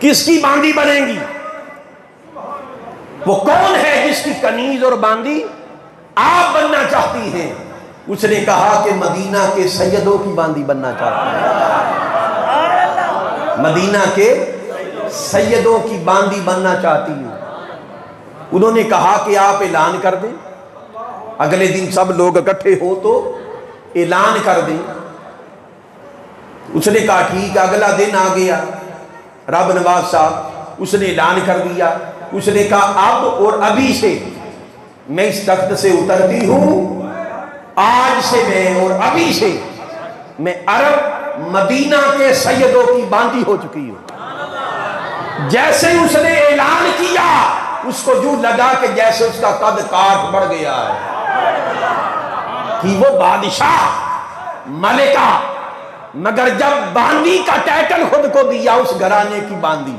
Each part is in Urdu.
کس کی باندی بنیں گی؟ وہ کون ہے جس کی کنیز اور باندی آپ بننا چاہتی ہیں؟ اس نے کہا کہ مدینہ کے سیدوں کی باندی بننا چاہتا ہے، مدینہ کے سیدوں کی باندی بننا چاہتی ہوں۔ انہوں نے کہا کہ آپ اعلان کر دیں، اگلے دن سب لوگ اکٹھے ہو تو اعلان کر دیں۔ اس نے کہا ٹھیک، اگلا دن آ گیا، رب نواز صاحب اس نے اعلان کر دیا۔ اس نے کہا اب اور ابھی سے میں اس تخت سے اترتی ہوں، آج سے میں اور ابھی سے میں عرب مدینہ کے سیدوں کی باندی ہو چکی ہوں۔ جیسے اس نے اعلان کیا اس کو جو لگا کہ جیسے اس کا قد کاٹ بڑھ گیا ہے کہ وہ بادشاہ ملکہ، مگر جب باندی کا ٹائٹل خود کو دیا اس گھرانے کی باندی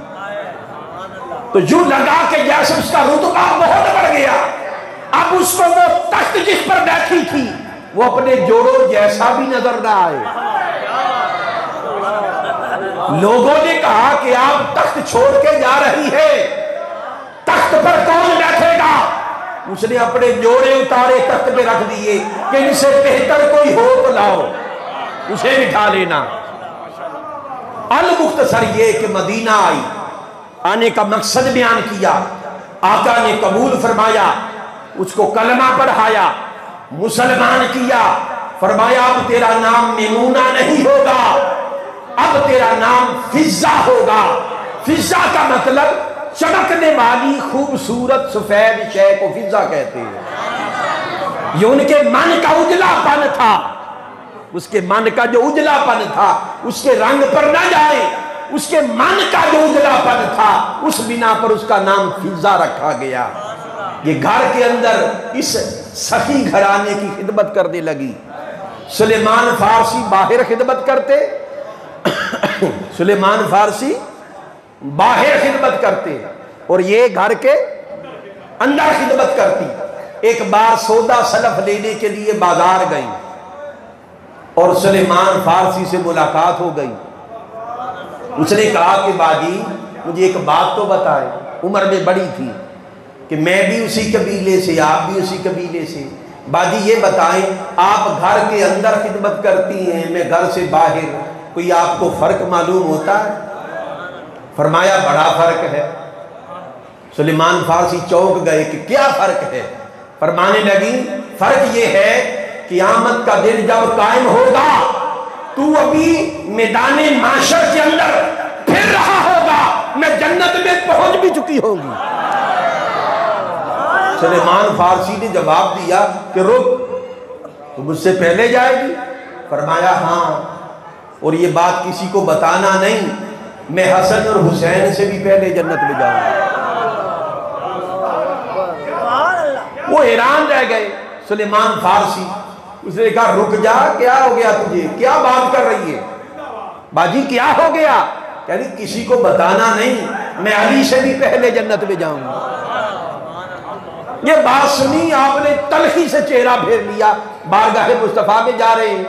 تو یوں لگا کہ جیسے اس کا رتبہ بہت بڑھ گیا۔ اب اس کو وہ تخت جس پر بیٹھی تھی وہ اپنے جوڑوں جیسا بھی نظر نہ آئے۔ لوگوں نے کہا کہ آپ تخت چھوڑ کے جا رہی ہے، تخت پر کون بیٹھے گا؟ اس نے اپنے جوڑے اتارے تخت پہ رکھ دیے کہ ان سے بہتر کوئی ہو تو لاؤ، اسے بٹھا لینا۔ المختصر یہ کہ مدینہ آئی، آنے کا مقصد بیان کیا، آقا نے قبول فرمایا، اس کو کلمہ پڑھایا، مسلمان کیا، فرمایا اب تیرا نام میمونہ نہیں ہوگا، اب تیرا نام فضہ ہوگا۔ فضہ کا مطلب چمکنے والی خوبصورت سفید شے کو فضہ کہتے ہیں۔ یہ ان کے من کا اجلا پن تھا، اس کے من کا جو اجلا پن تھا اس کے رنگ پر نہ جائے، اس کے من کا جو اجلا پن تھا اس بنا پر اس کا نام فضہ رکھا گیا۔ یہ گھر کے اندر اس سخی گھرانے کی خدمت کرنے لگی۔ سلیمان فارسی باہر خدمت کرتے، سلیمان فارسی باہر خدمت کرتے اور یہ گھر کے اندر خدمت کرتی۔ ایک بار سودا سلف لینے کے لیے بازار گئی اور سلیمان فارسی سے ملاقات ہو گئی۔ اس نے کہا کہ باجی مجھے ایک بات تو بتائیں، عمر میں بڑی تھی، کہ میں بھی اسی قبیلے سے آپ بھی اسی قبیلے سے، باجی یہ بتائیں آپ گھر کے اندر خدمت کرتی ہیں میں گھر سے باہر، کوئی آپ کو فرق معلوم ہوتا ہے؟ فرمایا بڑا فرق ہے۔ سلیمان فارسی چونک گئے کہ کیا فرق ہے؟ فرمانے لگی فرق یہ ہے قیامت کا دن جب قائم ہوگا تو ابھی میدان معاشر کے اندر پھر رہا ہوگا، میں جنت میں پہنچ بھی چکی ہوگی۔ سلیمان فارسی نے جواب دیا کہ رک، تو مجھ سے پہلے جائے گی؟ فرمایا ہاں، اور یہ بات کسی کو بتانا نہیں، میں حسن اور حسین سے بھی پہلے جنت میں جاؤں گا۔ وہ حیران رہ گئے سلیمان فارسی۔ اس نے کہا رک جا، کیا ہو گیا تجھے، کیا بات کر رہی ہے باجی، کیا ہو گیا؟ یعنی کسی کو بتانا نہیں، میں علی سے بھی پہلے جنت میں جاؤں گا۔ یہ بات سنی آپ نے تلخی سے چہرہ پھیر لیا، بارگاہ مصطفیٰ میں جا رہے ہیں،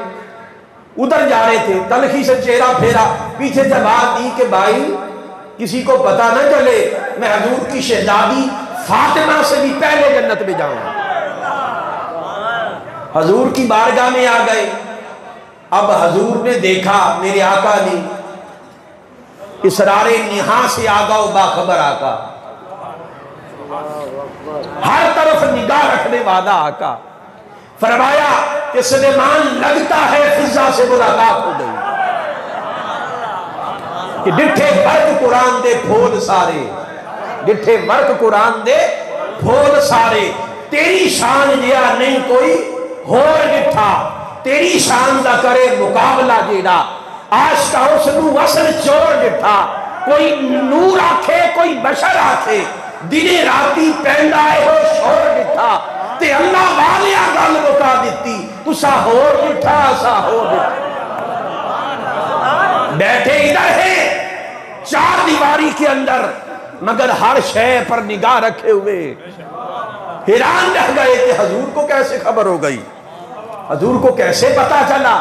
ادھر جا رہے تھے، تلخی سے چہرہ پھیرا، پیچھے سے بات دی کہ بھائی کسی کو پتہ نہ چلے میں حضور کی شہزادی فاطمہ سے بھی پہلے جنت میں جاؤں گا۔ حضور کی بارگاہ میں آ گئے۔ اب حضور نے دیکھا میرے آقا نے، اسرار نہاں سے آگا و باخبر آقا، ہر طرف نگاہ رکھنے والا آقا۔ فرمایا کہ سلیمان لگتا ہے فضہ سے ملاقات ہو گئی، کہ ڈٹھے ورک قرآن دے پھول سارے، ڈٹھے ورک قرآن دے پھول سارے، تیری شان جیا نہیں کوئی ہور ڈٹھا، تیری شان دا کرے مقابلہ جیڑا، آج کا اس نو وصل چور ڈٹھا، کوئی نور آکھے کوئی بشر آکھے، دنے راتی پینڈائے ہو شور ڈٹھا، تے اللہ والیا گل مکا دیتی، تسا ہور ڈٹھا سا ہور ڈٹھا۔ بیٹھے ادھر ہیں چار دیواری کے اندر، مگر ہر شے پر نگاہ رکھے ہوئے، حیران رہ گئے کہ حضور کو کیسے خبر ہو گئی، حضور کو کیسے پتا چلا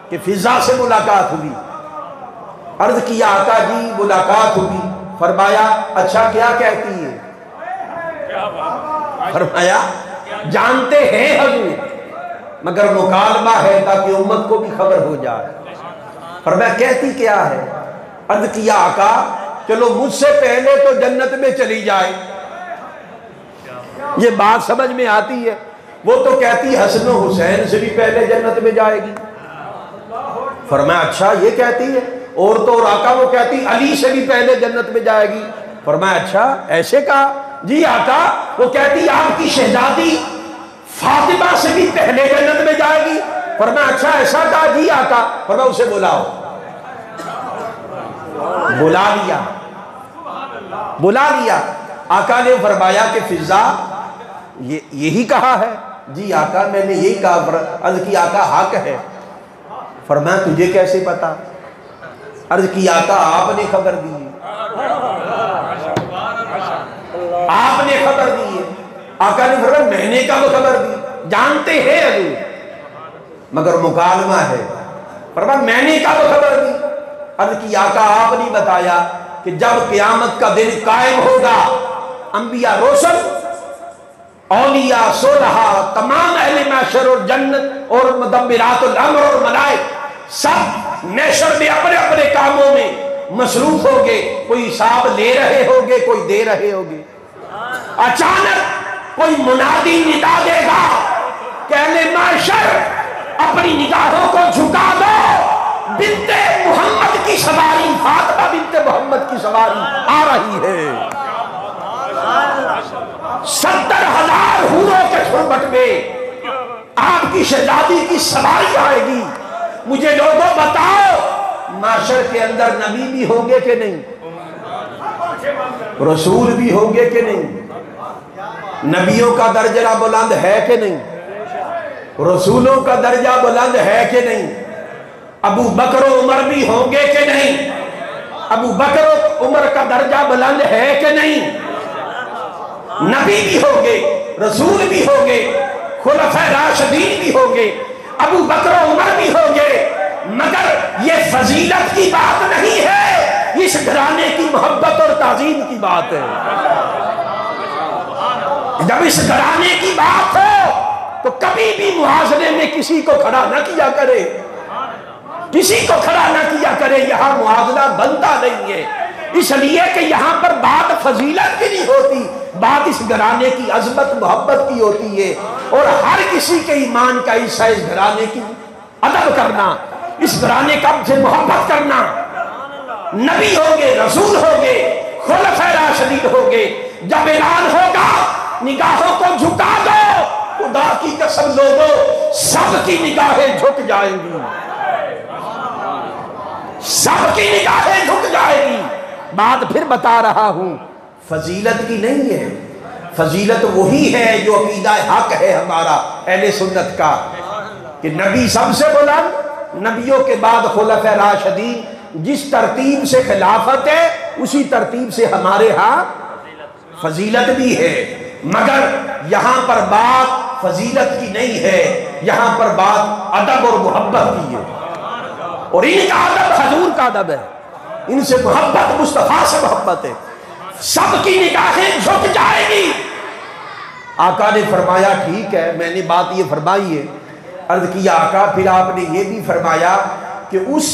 کہ فضہ سے ملاقات ہوئی۔ عرض کیا آقا جی ملاقات ہوئی، فرمایا اچھا کیا کہتی ہے؟ فرمایا جانتے ہیں حضور مگر مکالمہ ہے تاکہ امت کو بھی خبر ہو جائے۔ فرمایا کہتی کیا ہے؟ عرض کیا آقا چلو مجھ سے پہلے تو جنت میں چلی جائے۔ یہ بات سمجھ میں آتی ہے؟ وہ تو کہتی حسن و حسین سے بھی پہلے جنت میں جائے گی۔ فرمایا اچھا یہ کہتی ہے؟ اور تو اور آقا وہ کہتی علی سے بھی پہلے جنت میں جائے گی۔ فرمایا اچھا ایسے کہا؟ جی آقا وہ کہتی آپ کی شہزادی فاطمہ سے بھی پہلے جنت میں جائے گی۔ فرمایا اچھا ایسا کہا؟ جی آقا۔ فرمایا اسے بلاؤ۔ بلا لیا۔ آقا نے فرمایا کہ فضا یہی کہا ہے؟ جی آقا میں نے یہی کہا۔ عرض کی آقا حق ہے۔ فرمایا تجھے کیسے پتا؟ عرض کی آقا آپ نے خبر دی ہے۔ آپ نے خبر دی ہے۔ آقا نے فرمایا میں نے کب خبر دی؟ جانتے ہیں حضور مگر مکالمہ ہے۔ فرمایا میں نے کب خبر دی؟ عرض کی آقا آپ نے بتایا کہ جب قیامت کا دن قائم ہوگا انبیاء رسل اولیاء صلحاء تمام اہل محشر اور جنت اور مدبرات الامر اور ملائک سب محشر میں اپنے اپنے کاموں میں مصروف ہوگے۔ کوئی حساب لے رہے ہوگے کوئی دے رہے ہوگے۔ اچانک کوئی منادی ندا دے گا کہ اہل محشر اپنی نگاہوں کو جھکا دو، بنت محمد کی سواری فاطمہ بنت محمد کی سواری آ رہی ہے۔ 70,000 حوروں کے جھرمٹ میں آپ کی شہزادی کی سواری آئے گی۔ مجھے لوگوں بتاؤ معاشر کے اندر نبی بھی ہوں گے کہ نہیں؟ رسول بھی ہوں گے کہ نہیں؟ نبیوں کا درجہ بلند ہے کہ نہیں؟ رسولوں کا درجہ بلند ہے کہ نہیں؟ ابو بکر و عمر بھی ہوں گے کہ نہیں؟ ابو بکر و عمر کا درجہ بلند ہے کہ نہیں؟ نبی بھی ہوں گے، رسول بھی ہوں گے، خلفائے راشدین بھی ہوں گے، ابو بکر و عمر بھی ہوں گے، مگر یہ فضیلت کی بات نہیں ہے، اس گھرانے کی محبت اور تعظیم کی بات ہے۔ جب اس گھرانے کی بات ہو تو کبھی بھی محاذنے میں کسی کو کھڑا نہ کیا کرے، کسی کو کھڑا نہ کیا کرے۔ یہاں موازنہ بنتا نہیں ہے، اس لیے کہ یہاں پر بات فضیلت کی نہیں ہوتی، بات اس گھرانے کی عظمت محبت کی ہوتی ہے۔ اور ہر کسی کے ایمان کا حصہ اس گھرانے کی ادب کرنا، اس گھرانے کا سے محبت کرنا۔ نبی ہوں گے، رسول ہوں گے، خلفائے راشدین ہوں گے۔ جب اعلان ہوگا نگاہوں کو جھکا دو، خدا کی قسم لوگوں سب کی نگاہیں جھک جائیں گی، سب کی نگاہیں جھک جائیں گی۔ بات پھر بتا رہا ہوں فضیلت کی نہیں ہے، فضیلت وہی ہے جو عقیدہ حق ہے ہمارا اہل سنت کا، کہ نبی سب سے بلند، نبیوں کے بعد خلفائے راشدین، جس ترتیب سے خلافت ہے اسی ترتیب سے ہمارے ہاں فضیلت بھی ہے، مگر یہاں پر بات فضیلت کی نہیں ہے، یہاں پر بات ادب اور محبت کی ہے۔ اور ان کا ادب حضور کا ادب ہے، ان سے محبت، مصطفیٰ سے محبت ہے۔ سب کی نگاہیں جھک جائے گی۔ آقا نے فرمایا ٹھیک ہے، میں نے بات یہ فرمائی ہے۔ عرض کیا آقا پھر آپ نے یہ بھی فرمایا کہ اس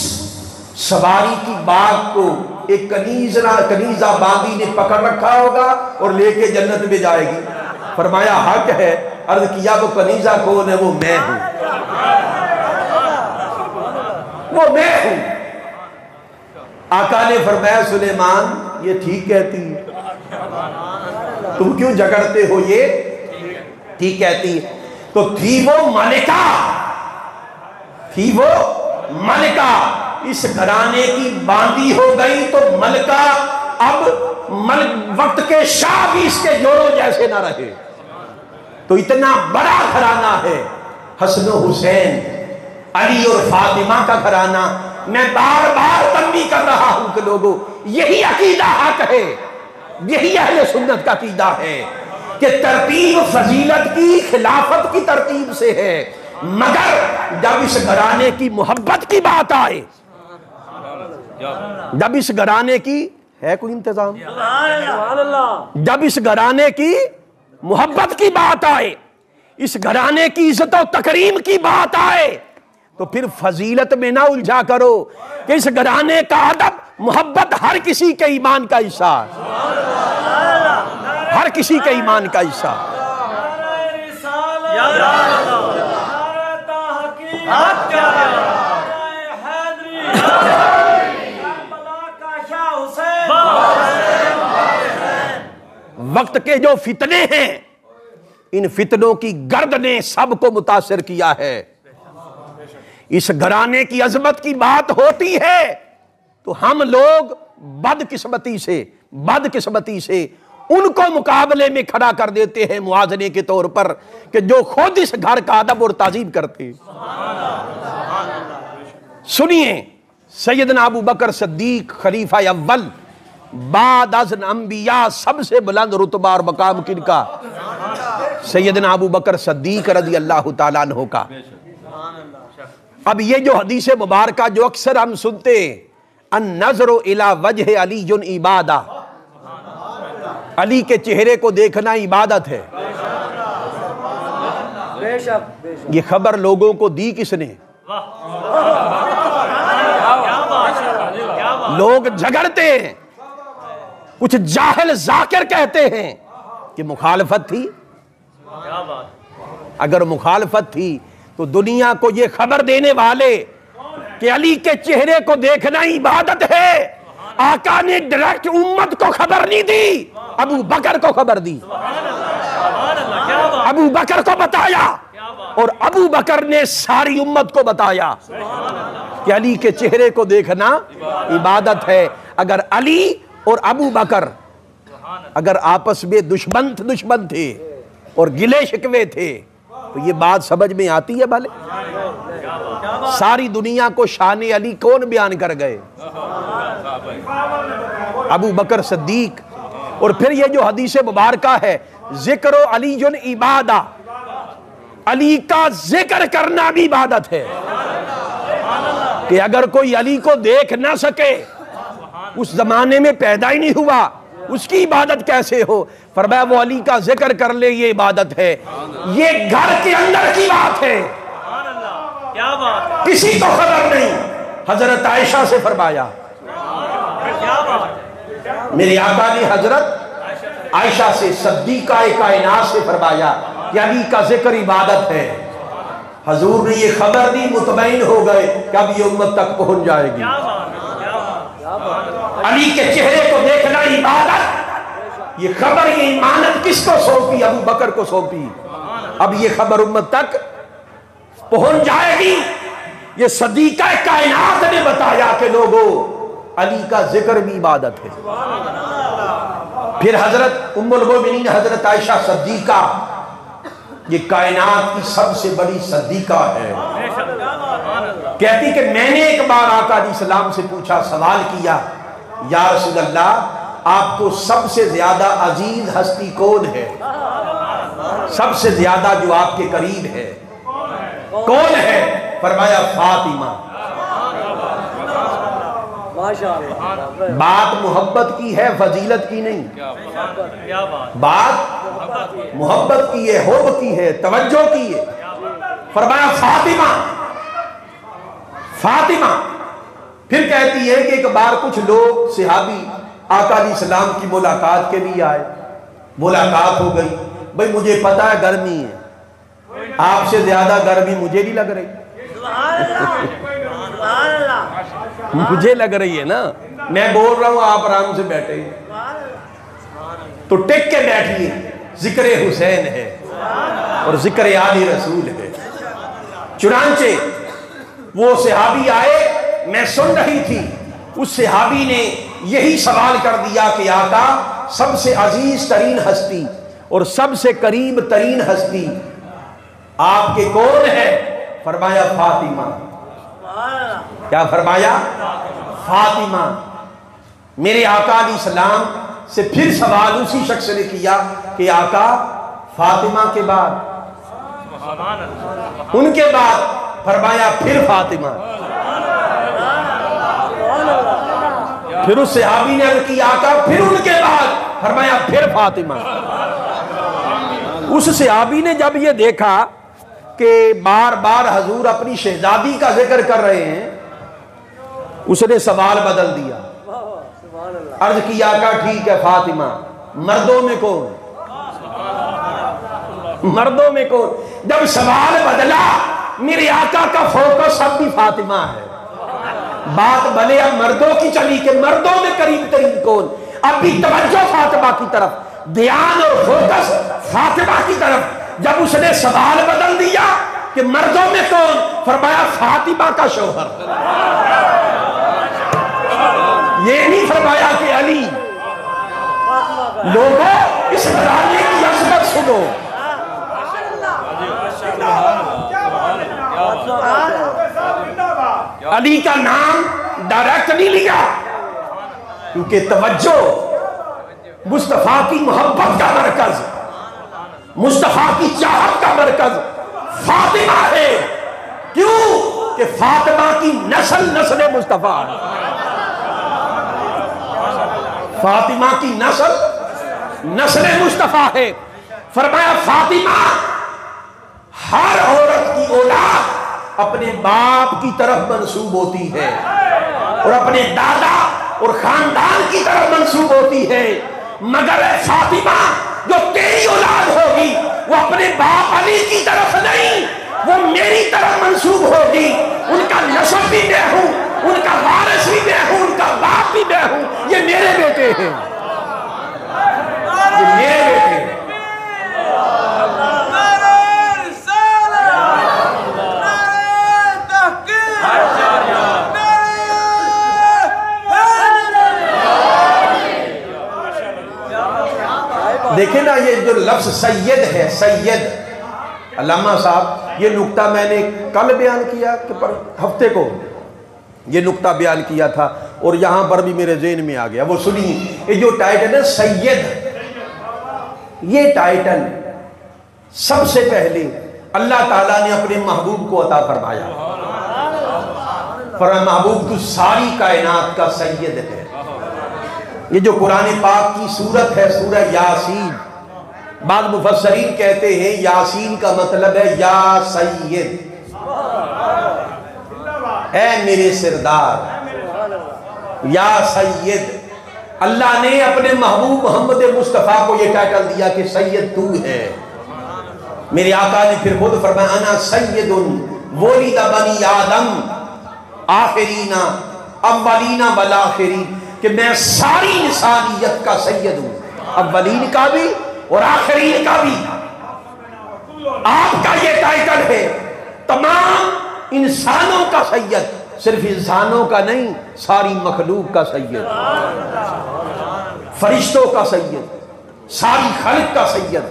سواری کی بات کو ایک کنیزہ باندی نے پکڑ رکھا ہوگا اور لے کے جنت میں جائے گی۔ فرمایا حق ہے۔ عرض کیا وہ کنیزہ کون ہے؟ وہ میں ہوں، وہ میں ہوں۔ آقا نے فرمایا سلیمان یہ ٹھیک کہتی ہے، تم کیوں جھگڑتے ہو؟ یہ ٹھیک کہتی ہے۔ تو تھی وہ ملکہ، تھی وہ ملکہ، اس گھرانے کی باندی ہو گئی تو ملکہ اب وقت کے شاہ بھی اس کے جوڑوں جیسے نہ رہے۔ تو اتنا بڑا گھرانہ ہے حسن و حسین، علی اور فاطمہ کا گھرانہ۔ میں بار بار تنبیہ کر رہا ہوں کہ لوگوں یہی عقیدہ حق ہے، یہی اہل سنت کا عقیدہ ہے کہ ترتیب فضیلت کی خلافت کی ترتیب سے ہے، مگر جب اس گھرانے کی محبت کی بات آئے، جب اس گھرانے کی ہے کوئی انتظام؟ جب اس گھرانے کی محبت کی بات آئے، اس گھرانے کی عزت و تکریم کی بات آئے، تو پھر فضیلت میں نہ الجھا کرو کہ اس گھرانے کا ادب محبت ہر کسی کے ایمان کا حصہ ہے، ہر کسی کے ایمان کا حصہ ہے۔ وقت کے جو فتنے ہیں، ان فتنوں کی گرد نے سب کو متاثر کیا ہے۔ اس گھرانے کی عظمت کی بات ہوتی ہے تو ہم لوگ بدقسمتی سے ان کو مقابلے میں کھڑا کر دیتے ہیں موازنے کے طور پر کہ جو خود اس گھر کا ادب اور تعظیم کرتے ہیں۔ سنیے، سیدنا ابو بکر صدیق خلیفہ اول بعد از انبیاء سب سے بلند رتبہ اور مقام کن کا؟ سیدنا ابو بکر صدیق رضی اللہ تعالیٰ عنہ کا۔ اب یہ جو حدیث مبارکہ جو اکثر ہم سنتے ہیں، النظر الی وجہ علی عبادہ، علی کے چہرے کو دیکھنا عبادت ہے، یہ خبر لوگوں کو دی کس نے؟ لوگ جھگڑتے ہیں، کچھ جاہل ذاکر کہتے ہیں کہ مخالفت تھی۔ اگر مخالفت تھی تو دنیا کو یہ خبر دینے والے کہ علی کے چہرے کو دیکھنا عبادت ہے، آقا نے ڈائریکٹ امت کو خبر نہیں دی، ابو بکر کو خبر دی، ابو بکر کو بتایا، اور ابو بکر نے ساری امت کو بتایا کہ علی کے چہرے کو دیکھنا عبادت ہے۔ اگر علی اور ابو بکر اگر آپس میں دشمن تھے اور گلے شکوے تھے تو یہ بات سمجھ میں آتی ہے بھلے؟ ساری دنیا کو شان علی کون بیان کر گئے؟ ابو بکر صدیق۔ اور پھر یہ جو حدیث مبارکہ ہے، ذکر و علی عبادہ، علی کا ذکر کرنا بھی عبادت ہے، کہ اگر کوئی علی کو دیکھ نہ سکے، اس زمانے میں پیدا ہی نہیں ہوا، اس کی عبادت کیسے ہو؟ فرمایا وہ علی کا ذکر کر لے، یہ عبادت ہے۔ یہ گھر کے اندر کی بات ہے، کسی کو خبر نہیں۔ حضرت عائشہ سے فرمایا، میرے آقا نے حضرت عائشہ سے صدیقہ کائنات سے فرمایا کہ علی کا ذکر عبادت ہے۔ حضور نے یہ خبر دی، مطمئن ہو گئے کہ اب یہ امت تک پہنچ جائے گی۔ علی کے چہرے کو دیکھنا عبادت، یہ خبر، یہ امانت کس کو سونپی؟ ابو بکر کو سونپی۔ اب یہ خبر امت تک پہنچ جائے گی۔ یہ صدیقہ کائنات نے بتایا کہ لوگوں، علی کا ذکر بھی عبادت ہے۔ پھر حضرت ام المومنین حضرت عائشہ صدیقہ، یہ کائنات کی سب سے بڑی صدیقہ ہے، کہتی کہ میں نے ایک بار آقا علیہ السلام سے پوچھا، سوال کیا، یا رسول اللہ آپ کو سب سے زیادہ عزیز ہستی کون ہے؟ سب سے زیادہ جو آپ کے قریب ہے کون ہے؟ فرمایا فاطمہ۔ بات محبت کی ہے، فضیلت کی نہیں، بات محبت کی ہے، حب کی ہے، توجہ کی ہے۔ فرمایا فاطمہ، فاطمہ۔ پھر کہتی ہے کہ ایک بار کچھ لوگ صحابی آقا علیہ السلام کی ملاقات کے لیے آئے، ملاقات ہو گئی، بھئی مجھے پتا ہے گرمی ہے، آپ سے زیادہ گرمی مجھے نہیں لگ رہی، مجھے لگ رہی ہے نا، میں بول رہا ہوں آپ آرام سے بیٹھے تو ٹک کے بیٹھیے، ذکر حسین ہے اور ذکر آل رسول ہے۔ چنانچہ وہ صحابی آئے، میں سن رہی تھی، اس صحابی نے یہی سوال کر دیا کہ آقا سب سے عزیز ترین ہستی اور سب سے قریب ترین ہستی آپ کے کون ہے؟ فرمایا فاطمہ۔ کیا فرمایا؟ فاطمہ۔ میرے آقا علیہ السلام سے پھر سوال اسی شخص نے کیا کہ آقا فاطمہ کے بعد، ان کے بعد؟ فرمایا پھر فاطمہ۔ پھر اس صحابی نے عرض کی آقا پھر ان کے بعد؟ فرمایا پھر فاطمہ۔ اس صحابی نے جب یہ دیکھا کہ بار بار حضور اپنی شہزادی کا ذکر کر رہے ہیں، اس نے سوال بدل دیا، عرض کی آقا ٹھیک ہے فاطمہ، مردوں میں کون؟ مردوں میں کون؟ جب سوال بدلا میرے آقا کا فوکس اب بھی فاطمہ ہے۔ بات بھلے اب مردوں کی چلی کہ مردوں میں قریب ترین کون، اب بھی توجہ فاطمہ کی طرف، دھیان اور فوکس فاطمہ کی طرف۔ جب اس نے سوال بدل دیا کہ مردوں میں کون، فرمایا فاطمہ کا شوہر۔ یہ نہیں فرمایا کہ علی۔ لوگوں اس گھرانے کی عظمت سنو، علی کا نام ڈائریکٹ نہیں لیا، کیونکہ توجہ مصطفیٰ کی محبت کا مرکز، مصطفیٰ کی چاہت کا مرکز فاطمہ ہے۔ کیوں کہ فاطمہ کی نسل مصطفیٰ ہے، فاطمہ کی نسل مصطفیٰ ہے۔ فرمایا فاطمہ، ہر عورت کی اولاد اپنے باپ کی طرف منسوب ہوتی ہے اور اپنے دادا اور خاندان کی طرف منسوب ہوتی ہے، مگر اے فاطمہ جو تیری اولاد ہوگی وہ اپنے باپ علی کی طرف نہیں، وہ میری طرف منسوب ہوگی۔ ان کا نسب بھی میں ہوں، ان کا وارث بھی میں ہوں، ان کا باپ بھی میں ہوں۔ یہ میرے بیٹے ہیں، یہ میرے بیٹے ہیں۔ دیکھیں نا یہ جو لفظ سید ہے، سید، علامہ صاحب یہ نکتہ میں نے کل بیان کیا کہ ہفتے کو یہ نکتہ بیان کیا تھا اور یہاں پر بھی میرے ذہن میں آ گیا، وہ سنیے۔ یہ جو ٹائٹل ہے سید، یہ ٹائٹل سب سے پہلے اللہ تعالیٰ نے اپنے محبوب کو عطا فرمایا، فرمایا محبوب تو ساری کائنات کا سید ہے۔ یہ جو قرآن پاک کی سورت ہے سورہ یاسین، بعض مفسرین کہتے ہیں یاسین کا مطلب ہے یا سید، اے میرے سردار، یا سید۔ اللہ نے اپنے محبوب محمد مصطفیٰ کو یہ ٹائٹل دیا کہ سید تو ہے۔ میرے آقا نے پھر خود فرمایا انا سید ولد بنی آدم آخرین اولین والآخرین، کہ میں ساری انسانیت کا سید ہوں، اولین کا بھی اور آخرین کا بھی۔ آپ کا یہ ٹائٹل ہے، تمام انسانوں کا سید، صرف انسانوں کا نہیں، ساری مخلوق کا سید، فرشتوں کا سید، ساری خلق کا سید،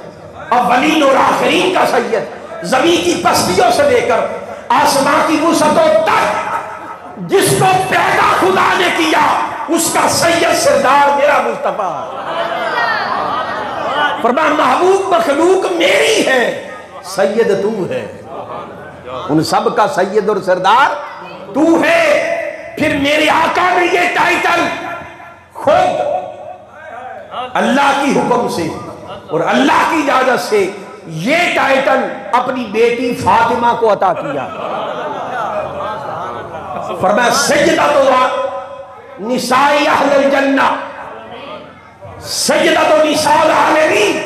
اولین اور آخرین کا سید، زمین کی پستیوں سے لے کر آسمان کی وسعتوں تک جس کو پیدا خدا نے کیا اس کا سید سردار میرا مصطفیٰ ہے۔ فرمایا محبوب مخلوق میری ہے، سید تو ہے، ان سب کا سید اور سردار تو ہے۔ پھر میرے آقا نے یہ ٹائٹل خود اللہ کی حکم سے اور اللہ کی اجازت سے یہ ٹائٹل اپنی بیٹی فاطمہ کو عطا کیا۔ فرمایا سیدۃ نساء اہل الجنہ، سیدۃ نساء العالمین،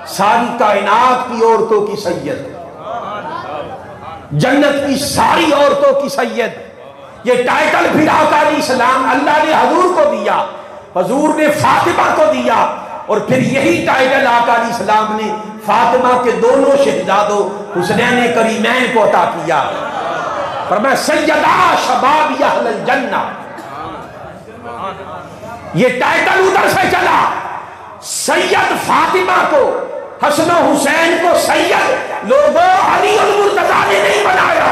ساری کائنات کی عورتوں کی سید، جنت کی ساری عورتوں کی سید۔ یہ ٹائٹل پھر آقا علیہ السلام اللہ نے حضور کو دیا، حضور نے فاطمہ کو دیا، اور پھر یہی ٹائٹل آقا علیہ السلام نے فاطمہ کے دونوں شہزادوں حسنین کریمین کو عطا کیا۔ فرمایا سیدہ شباب اہل الجنہ۔ یہ ٹائٹل ادھر سے چلا، سید فاطمہ کو، حسن و حسین کو سید لوگوں علی المرتضیٰ نے نہیں بنایا۔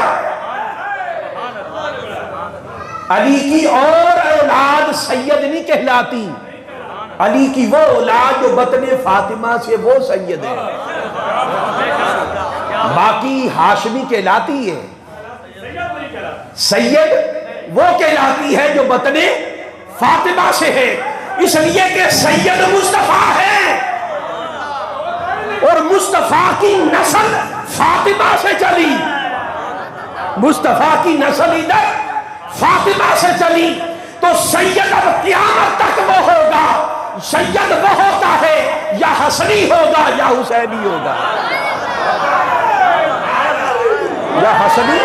علی کی اور اولاد سید نہیں کہلاتی، علی کی وہ اولاد جو بطن فاطمہ سے وہ سید ہے، باقی ہاشمی کہلاتی ہے، سید وہ کہلاتی ہے جو بطن فاطمہ سے ہے، اس لیے کہ سید مصطفیٰ ہے اور مصطفیٰ کی نسل فاطمہ سے چلی، مصطفیٰ کی نسل ادھر فاطمہ سے چلی، تو سید اب قیامت تک وہ ہوگا، سید وہ ہوتا ہے یا حسنی ہوگا یا حسینی ہوگا، یا حسنی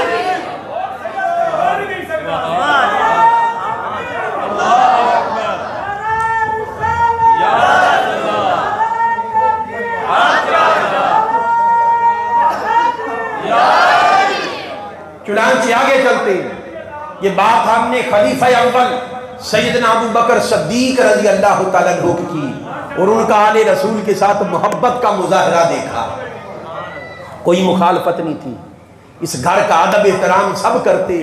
چنانچہ آگے چلتے ہیں، یہ بات ہم نے خلیفہ اول سیدنا ابو بکر صدیق رضی اللہ تعالیٰ عنہ کی اور ان کا آل رسول کے ساتھ محبت کا مظاہرہ دیکھا، کوئی مخالفت نہیں تھی، اس گھر کا ادب احترام سب کرتے،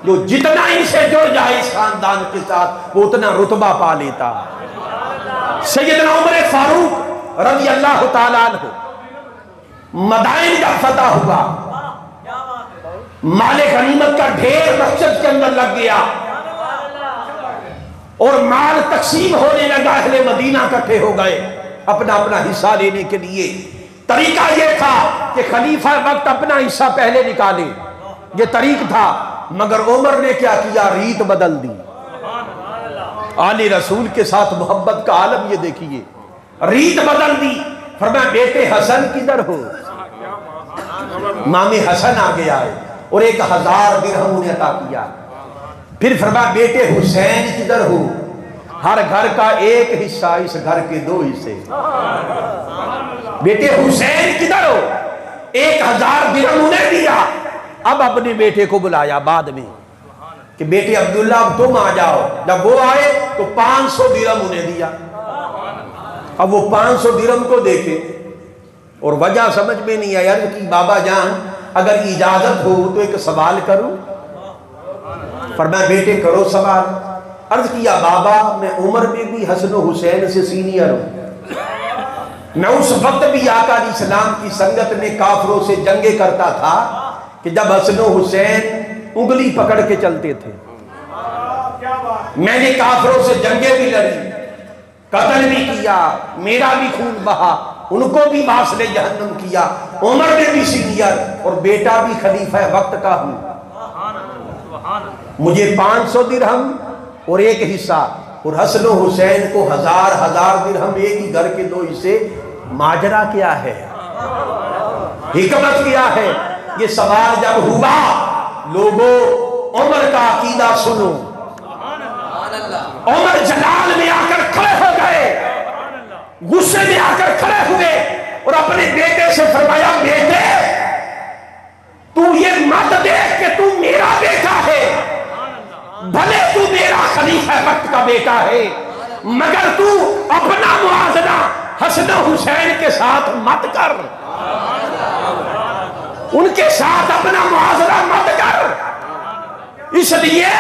جو جتنا ان سے جڑ جائے اس خاندان کے ساتھ وہ اتنا رتبہ پا لیتا۔ سیدنا عمر فاروق رضی اللہ تعالیٰ عنہ مدائن کا فتح ہوا، مال غنیمت کا ڈھیر مسجد کے اندر لگ گیا اور مال تقسیم ہونے لگا، اہل مدینہ اکٹھے ہو گئے اپنا اپنا حصہ لینے کے لیے۔ طریقہ یہ تھا کہ خلیفہ وقت اپنا حصہ پہلے نکالے، یہ طریق تھا، مگر عمر نے کیا کیا، ریت بدل دی۔ آل رسول کے ساتھ محبت کا عالم یہ دیکھیے، ریت بدل دی، فرمایا بیٹے حسن کدھر ہو؟ امام حسن آگے آئے اور 1000 درہم انہیں عطا کیا۔ پھر فرمایا بیٹے حسین کدھر ہو؟ ہر گھر کا ایک حصہ، اس گھر کے 2 حصے۔ بیٹے حسین کدھر ہو؟ 1000 درہم انہیں دیا۔ اب اپنے بیٹے کو بلایا بعد میں کہ بیٹے عبداللہ اب تم آ جاؤ، جب وہ آئے تو 500 درہم انہیں دیا۔ اب وہ 500 درہم کو دیکھے اور وجہ سمجھ میں نہیں آیا کہ بابا جان اگر اجازت ہو تو ایک سوال کروں؟ فرمایا بیٹے کرو سوال۔ عرض کیا بابا میں عمر میں بھی حسن و حسین سے سینئر ہوں، میں اس وقت بھی آقا علیہ السلام کی سنگت میں کافروں سے جنگیں کرتا تھا کہ جب حسن و حسین انگلی پکڑ کے چلتے تھے، میں نے کافروں سے جنگیں بھی لڑی، قتل بھی کیا، میرا بھی خون بہا، ان کو بھی واصل جہنم کیا، عمر نے بھی سینئر اور بیٹا بھی خلیفہ وقت کا ہوں، مجھے 500 درہم اور ایک حصہ، اور حسن و حسین کو 1000 درہم، ایک ہی گھر کے 2 حصے۔ ماجرا کیا ہے، حکمت کیا ہے؟ یہ سوال جب ہوا، لوگوں عمر کا عقیدہ سنو، عمر جلال میں آ کر کھڑے ہو گئے، غصے میں آ کر کھڑے ہوئے اور اپنے بیٹے سے فرمایا بیٹے تو یہ مت دیکھ کہ تو میرا بیٹا ہے، بھلے تو میرا خلیفہ وقت کا بیٹا ہے، مگر تو اپنا موازنہ حسن و حسین کے ساتھ مت کر، ان کے ساتھ اپنا موازنہ مت کر، اس لیے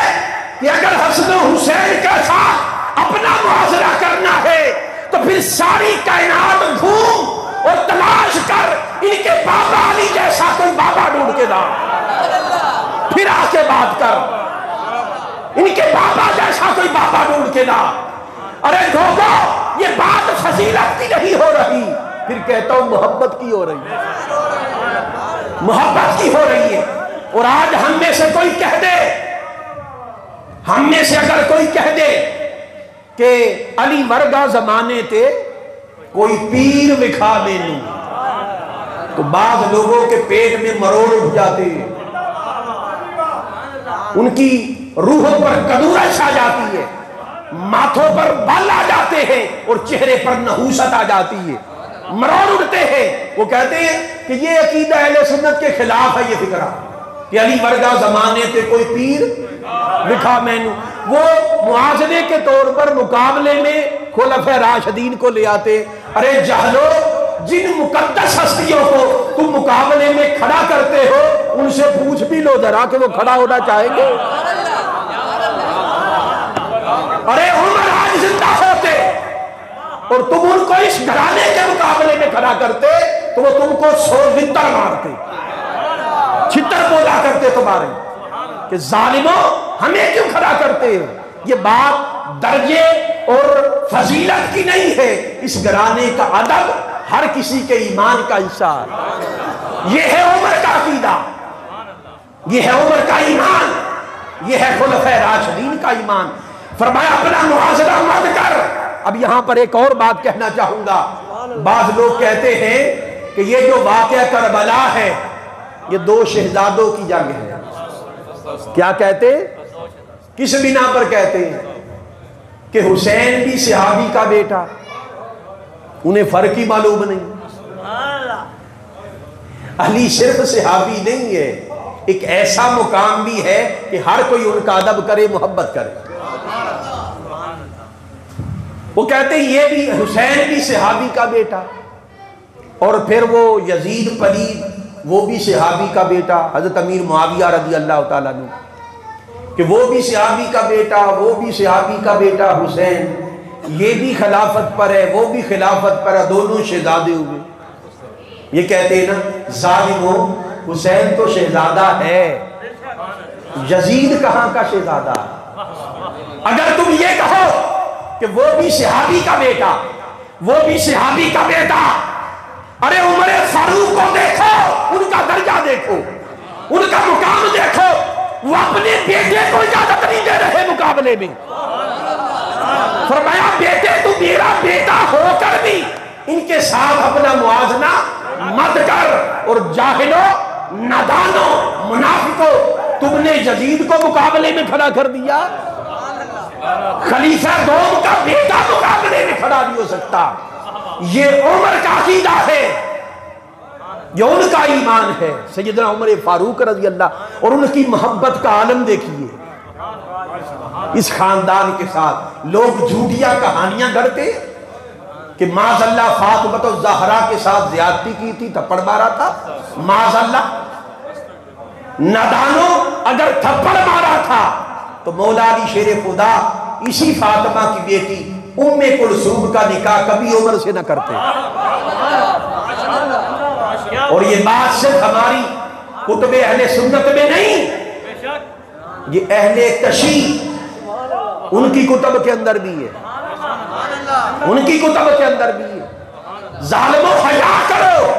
کہ اگر حسن و حسین کے ساتھ اپنا موازنہ کرنا ہے تو پھر ساری کائنات گھوم اور تلاش کر ان کے بابا علی جیسا کوئی بابا ڈھونڈ کے لا، پھر آ کے بات کر، ان کے بابا جیسا کوئی بابا ڈھونڈ کے لا۔ ارے لوگوں یہ بات فضیلت کی نہیں ہو رہی، پھر کہتا ہوں محبت کی ہو رہی ہے، محبت کی ہو رہی ہے۔ اور آج ہم میں سے کوئی کہہ دے، ہم میں سے اگر کوئی کہہ دے کہ علی ورگا زمانے تے کوئی پیر وکھا مینوں، تو بعض لوگوں کے پیٹ میں مروڑ اٹھ جاتے ہیں، ان کی روحوں پر کدورت آ جاتی ہے، ماتھوں پر بال آ جاتے ہیں اور چہرے پر نحوست آ جاتی ہے، مروڑ اٹھتے ہیں۔ وہ کہتے ہیں کہ یہ عقیدہ اہل سنت کے خلاف ہے، یہ فکرہ کہ علی ورگا زمانے تے کوئی پیر وکھا مینوں۔ وہ موازنے کے طور پر مقابلے میں خلفائے راشدین کو لے آتے۔ ارے جہلو، جن مقدس ہستیوں کو تم مقابلے میں کھڑا کرتے ہو ان سے پوچھ بھی لو ذرا کہ وہ کھڑا ہونا چاہیں گے؟ ارے عمر آج زندہ ہوتے اور تم ان کو اس گھرانے کے مقابلے میں کھڑا کرتے تو وہ تم کو 100 وطر مارتے، چھتر بولا کرتے تمہارے کہ ظالموں ہمیں کیوں کھڑا کرتے ہو؟ یہ بات درجے اور فضیلت کی نہیں ہے، اس گھرانے کا ادب ہر کسی کے ایمان کا حصہ ہے۔ یہ ہے عمر کا عقیدہ، یہ ہے عمر کا ایمان، یہ ہے خلفائے راشدین کا ایمان۔ فرمایا اپنا موازنہ مت کر۔ اب یہاں پر ایک اور بات کہنا چاہوں گا۔ بعض لوگ کہتے ہیں کہ یہ جو واقعہ کربلا ہے یہ دو شہزادوں کی جنگ ہے۔ کیا کہتے ہیں؟ کس بنا پر کہتے ہیں؟ کہ حسین بھی صحابی کا بیٹا، انہیں فرق ہی معلوم نہیں۔ علی صرف صحابی نہیں ہے، ایک ایسا مقام بھی ہے کہ ہر کوئی ان کا ادب کرے، محبت کرے۔ وہ کہتے ہیں یہ بھی حسین بھی صحابی کا بیٹا، اور پھر وہ یزید پلید وہ بھی صحابی کا بیٹا، حضرت امیر معاویہ رضی اللہ تعالیٰ عنہ، کہ وہ بھی صحابی کا بیٹا، وہ بھی صحابی کا بیٹا حسین، یہ بھی خلافت پر ہے، وہ بھی خلافت پر ہے، دونوں شہزادے ہوئے۔ یہ کہتے ہیں نا ظالموں، حسین تو شہزادہ ہے، یزید کہاں کا شہزادہ؟ اگر تم یہ کہو کہ وہ بھی صحابی کا بیٹا، وہ بھی صحابی کا بیٹا، ارے عمر فاروق کو دیکھو، ان کا درجہ دیکھو، ان کا مقام دیکھو، وہ اپنے بیٹے کو اجازت نہیں دے رہے مقابلے میں۔ فرمایا بیٹے تو میرا بیٹا ہو کر بھی ان کے ساتھ اپنا موازنہ مت کر، اور جاہلو، نادانو، منافقو، تم نے یزید کو مقابلے میں کھڑا کر دیا، خلیفہ دوم کا بیٹا مقابلے میں کھڑا نہیں ہو سکتا۔ یہ عمر کا عقیدہ ہے، یہ ان کا ایمان ہے۔ سیدنا عمر فاروق رضی اللہ، اور ان کی محبت کا عالم دیکھیے اس خاندان کے ساتھ۔ لوگ جھوٹیاں کہانیاں گھڑتے کہ معاذ اللہ فاطمہ الزہرا کے ساتھ زیادتی کی تھی، تھپڑ مارا تھا، معاذ اللہ۔ نادانوں، اگر تھپڑ مارا تھا تو مولا علی شیر خدا اسی فاطمہ کی بیٹی ام کلثوم کا نکاح کبھی عمر سے نہ کرتے۔ اور یہ بات صرف ہماری کتب اہل سنت میں نہیں، یہ اہل تشیع ان کی کتب کے اندر بھی ہے، ان کی کتب کے اندر بھی ہے۔ ظالموں حیا کرو،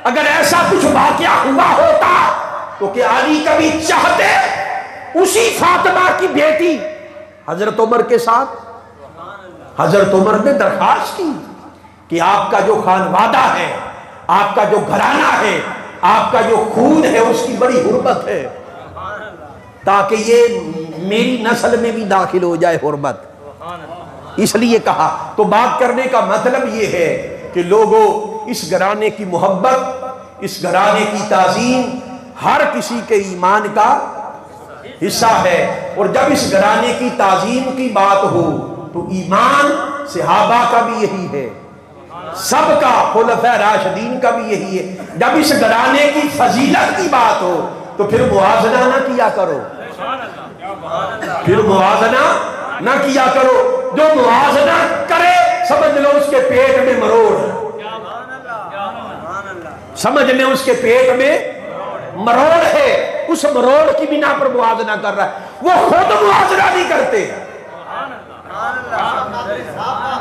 اگر ایسا کچھ واقعہ ہوا ہوتا تو کہ علی کبھی چاہتے اسی فاطمہ کی بیٹی حضرت عمر کے ساتھ؟ حضرت عمر نے درخواست کی کہ آپ کا جو خانوادہ ہے، آپ کا جو گھرانہ ہے، آپ کا جو خون ہے، اس کی بڑی حرمت ہے، تاکہ یہ میری نسل میں بھی داخل ہو جائے حرمت، اس لیے کہا۔ تو بات کرنے کا مطلب یہ ہے کہ لوگوں، اس گھرانے کی محبت، اس گھرانے کی تعظیم ہر کسی کے ایمان کا حصہ ہے۔ اور جب اس گھرانے کی تعظیم کی بات ہو تو ایمان صحابہ کا بھی یہی ہے، سب کا، خلفائے راشدین کا بھی یہی ہے۔ جب اس گھرانے کی فضیلت کی بات ہو تو پھر موازنہ نہ کیا کرو، پھر موازنہ نہ کیا کرو۔ جو موازنہ کرے سمجھ لو اس کے پیٹ میں مروڑ، سمجھ لیں اس کے پیٹ میں مروڑ ہے، اس مروڑ کی بنا پر موازنہ کر رہا ہے، وہ خود موازنہ نہیں کرتے۔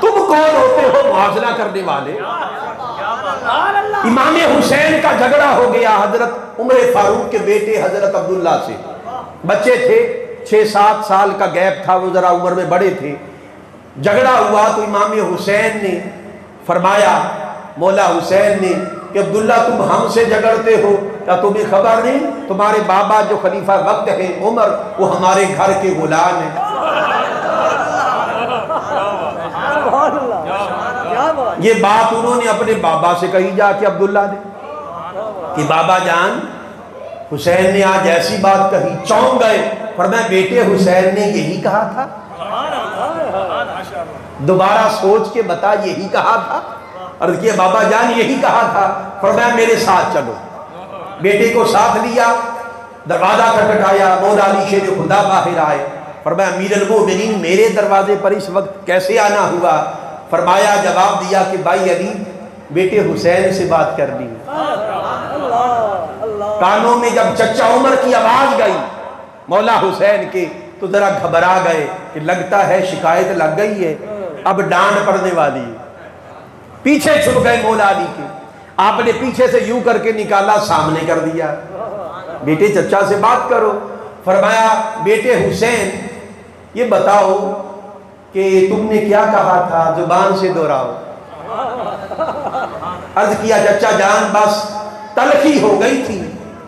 تم کون ہوتے ہو موازنہ کرنے والے؟ امام حسین کا جھگڑا ہو گیا حضرت عمر فاروق کے بیٹے حضرت عبداللہ سے، بچے تھے، 6-7 سال کا گیپ تھا، وہ ذرا عمر میں بڑے تھے۔ جھگڑا ہوا تو امام حسین نے فرمایا، مولا حسین نے، کہ عبداللہ تم ہم سے جھگڑتے ہو، کیا تمہیں خبر نہیں تمہارے بابا جو خلیفہ وقت ہیں عمر، وہ ہمارے گھر کے غلام ہیں۔ یہ بات انہوں نے اپنے بابا سے کہی جا کے عبداللہ نے، کہ بابا جان حسین نے آج ایسی بات کہی، چونک گئے، فرمایا بیٹے حسین نے یہی کہا تھا؟ دوبارہ سوچ کے بتا یہی کہا تھا؟ عرض کیا بابا جان یہی کہا تھا۔ فرمایا میرے ساتھ چلو، بیٹے کو ساتھ لیا، دروازہ کھٹکھٹایا، مولا علی شیر خدا باہر آئے۔ فرمایا امیر المومنین میرے دروازے پر اس وقت کیسے آنا ہوا؟ فرمایا، جواب دیا کہ بھائی علی بیٹے حسین سے بات کرنی۔ کانوں میں جب چچا عمر کی آواز گئی مولا حسین کے، تو ذرا گھبرا گئے کہ لگتا ہے شکایت لگ گئی ہے، اب ڈانٹ پڑنے والی ہے۔ پیچھے چھپ گئے مولا علی کے، آپ نے پیچھے سے یوں کر کے نکالا، سامنے کر دیا، بیٹے چچا سے بات کرو۔ فرمایا بیٹے حسین یہ بتاؤ کہ تم نے کیا کہا تھا، زبان سے دہراؤ۔ عرض کیا چچا جان بس تلخی ہو گئی تھی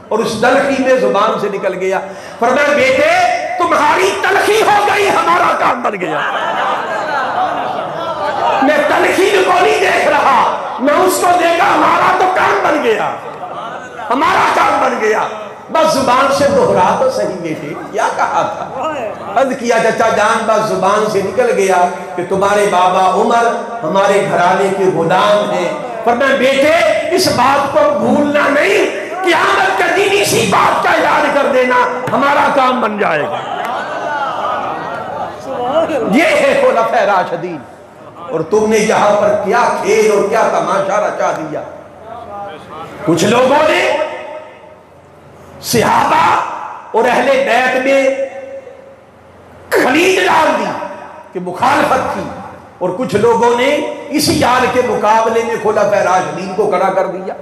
اور اس تلخی میں زبان سے نکل گیا۔ فرمایا بیٹے تمہاری تلخی ہو گئی، ہمارا کام بن گیا۔ میں تلخی کو نہیں دیکھ رہا، میں اس کو دیکھا، ہمارا تو کام بن گیا، ہمارا کام بن گیا۔ بس زبان سے دہرا تو صحیح بیٹے کیا کہا تھا۔ عرض کیا چچا جان بس زبان سے نکل گیا کہ تمہارے بابا عمر ہمارے گھرانے کے غلام ہیں۔ فرمایا بیٹے اس بات کو بھولنا نہیں، قیامت کا دن اسی بات کا یاد کر دینا، ہمارا کام بن جائے گا۔ یہ ہے خلفائے راشدین، اور تم نے یہاں پر کیا کھیل اور کیا تماشا رچا دیا۔ کچھ لوگوں نے صحابہ اور اہل بیت میں خلیج ڈال دی کہ مخالفت کی، اور کچھ لوگوں نے اسی حال کے مقابلے میں خلفائے راشدین کو کھڑا کر دیا۔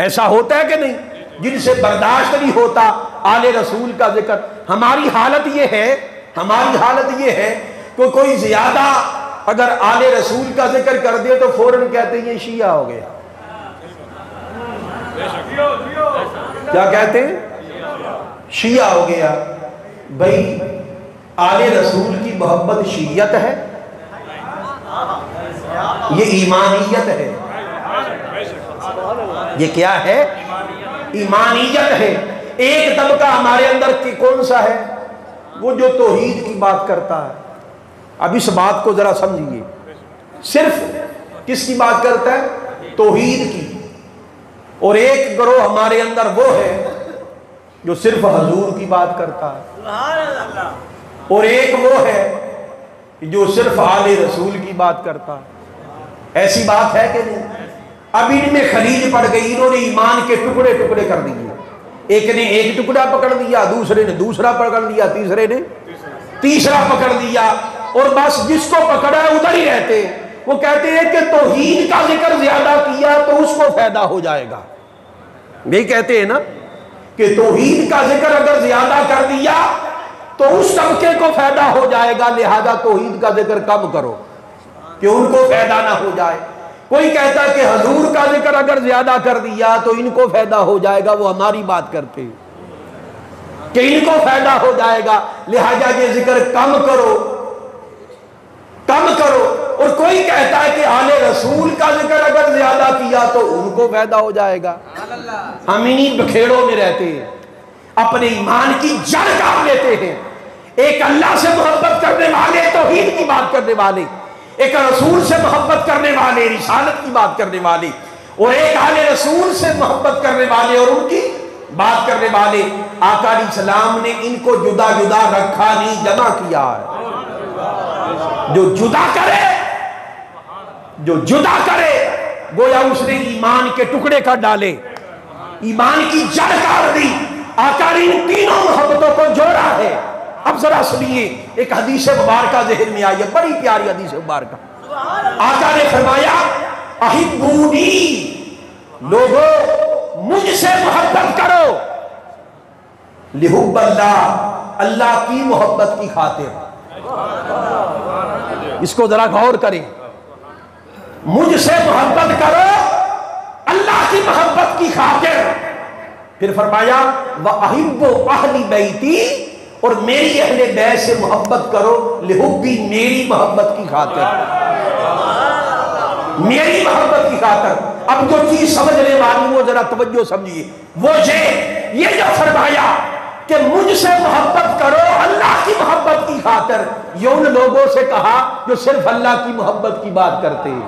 ایسا ہوتا ہے کہ نہیں؟ جن سے برداشت نہیں ہوتا آل رسول کا ذکر۔ ہماری حالت یہ ہے کہ کوئی زیادہ اگر آل رسول کا ذکر کر دے تو فوراً کہتے ہیں یہ شیعہ ہو گیا۔ کیا کہتے ہیں؟ شیعہ ہو گیا۔ بھئی آل رسول کی محبت شیعت ہے، یہ ایمانیت ہے۔ یہ کیا ہے؟ ایمانیت ہے۔ ایک طبقہ ہمارے اندر کی کون سا ہے؟ وہ جو توحید کی بات کرتا ہے۔ اب اس بات کو ذرا سمجھیے، صرف کس کی بات کرتا ہے؟ توحید کی۔ اور ایک گروہ ہمارے اندر وہ ہے جو صرف حضور کی بات کرتا ہے، اور ایک وہ ہے جو صرف آل رسول کی بات کرتا ہے۔ ایسی بات ہے کہ نہیں؟ اب ان میں خلیج پڑ گئی، انہوں نے ایمان کے ٹکڑے ٹکڑے کر دیے۔ ایک نے ایک ٹکڑا پکڑ لیا، دوسرے نے دوسرا پکڑ لیا، تیسرے نے تیسرا پکڑ لیا، اور بس جس کو پکڑا ہے ادھر ہی رہتے۔ وہ کہتے ہیں کہ توحید کا ذکر زیادہ کیا تو اس کو فائدہ ہو جائے گا۔ یہی کہتے ہیں نا کہ توحید کا ذکر اگر زیادہ کر دیا تو اس طبقے کو فائدہ ہو جائے گا، لہذا توحید کا ذکر کم کرو کہ ان کو فائدہ نہ ہو جائے۔ کوئی کہتا ہے کہ حضور کا ذکر اگر زیادہ کر دیا تو ان کو فائدہ ہو جائے گا، وہ ہماری بات کرتے ہیں کہ ان کو فائدہ ہو جائے گا، لہذا یہ ذکر کم کرو کم کرو۔ اور کوئی کہتا ہے کہ آل رسول کا ذکر اگر زیادہ کیا تو ان کو فائدہ ہو جائے گا۔ ہم انہی بکھیڑوں میں رہتے ہیں، اپنے ایمان کی جڑ کاٹ لیتے ہیں۔ ایک اللہ سے محبت کرنے والے، توحید کی بات کرنے والے، ایک رسول سے محبت کرنے والے، رسالت کی بات کرنے والے، اور ایک آل رسول سے محبت کرنے والے اور ان کی بات کرنے والے۔ آقا علیہ السلام نے ان کو جدا جدا رکھا نہیں، جمع کیا ہے۔ جو جدا کرے گویا اس نے ایمان کے ٹکڑے کر ڈالے، ایمان کی جڑ کاٹ دی۔ آقا نے ان تینوں محبتوں کو جوڑا ہے۔ اب ذرا سنیے، ایک حدیث مبارکہ ذہن میں آئی ہے، بڑی پیاری حدیث مبارکہ۔ آقا نے فرمایا احبونی، لوگوں مجھ سے محبت کرو، لحب اللہ، اللہ کی محبت کی خاطر۔ اس کو ذرا غور کریں، مجھ سے محبت کرو اللہ کی محبت کی خاطر۔ پھر فرمایا وَأَحِبُّ أَهْلِ بَيْتِي، اور میری اہل بیت سے محبت کرو، لحبی، میری محبت کی خاطر، میری محبت کی خاطر۔ اب جو چیز سمجھنے والی وہ ذرا توجہ سمجھیے، وہ یہ جو فرمایا کہ مجھ سے محبت کرو اللہ کی محبت کی خاطر، یہ ان لوگوں سے کہا جو صرف اللہ کی محبت کی بات کرتے ہیں،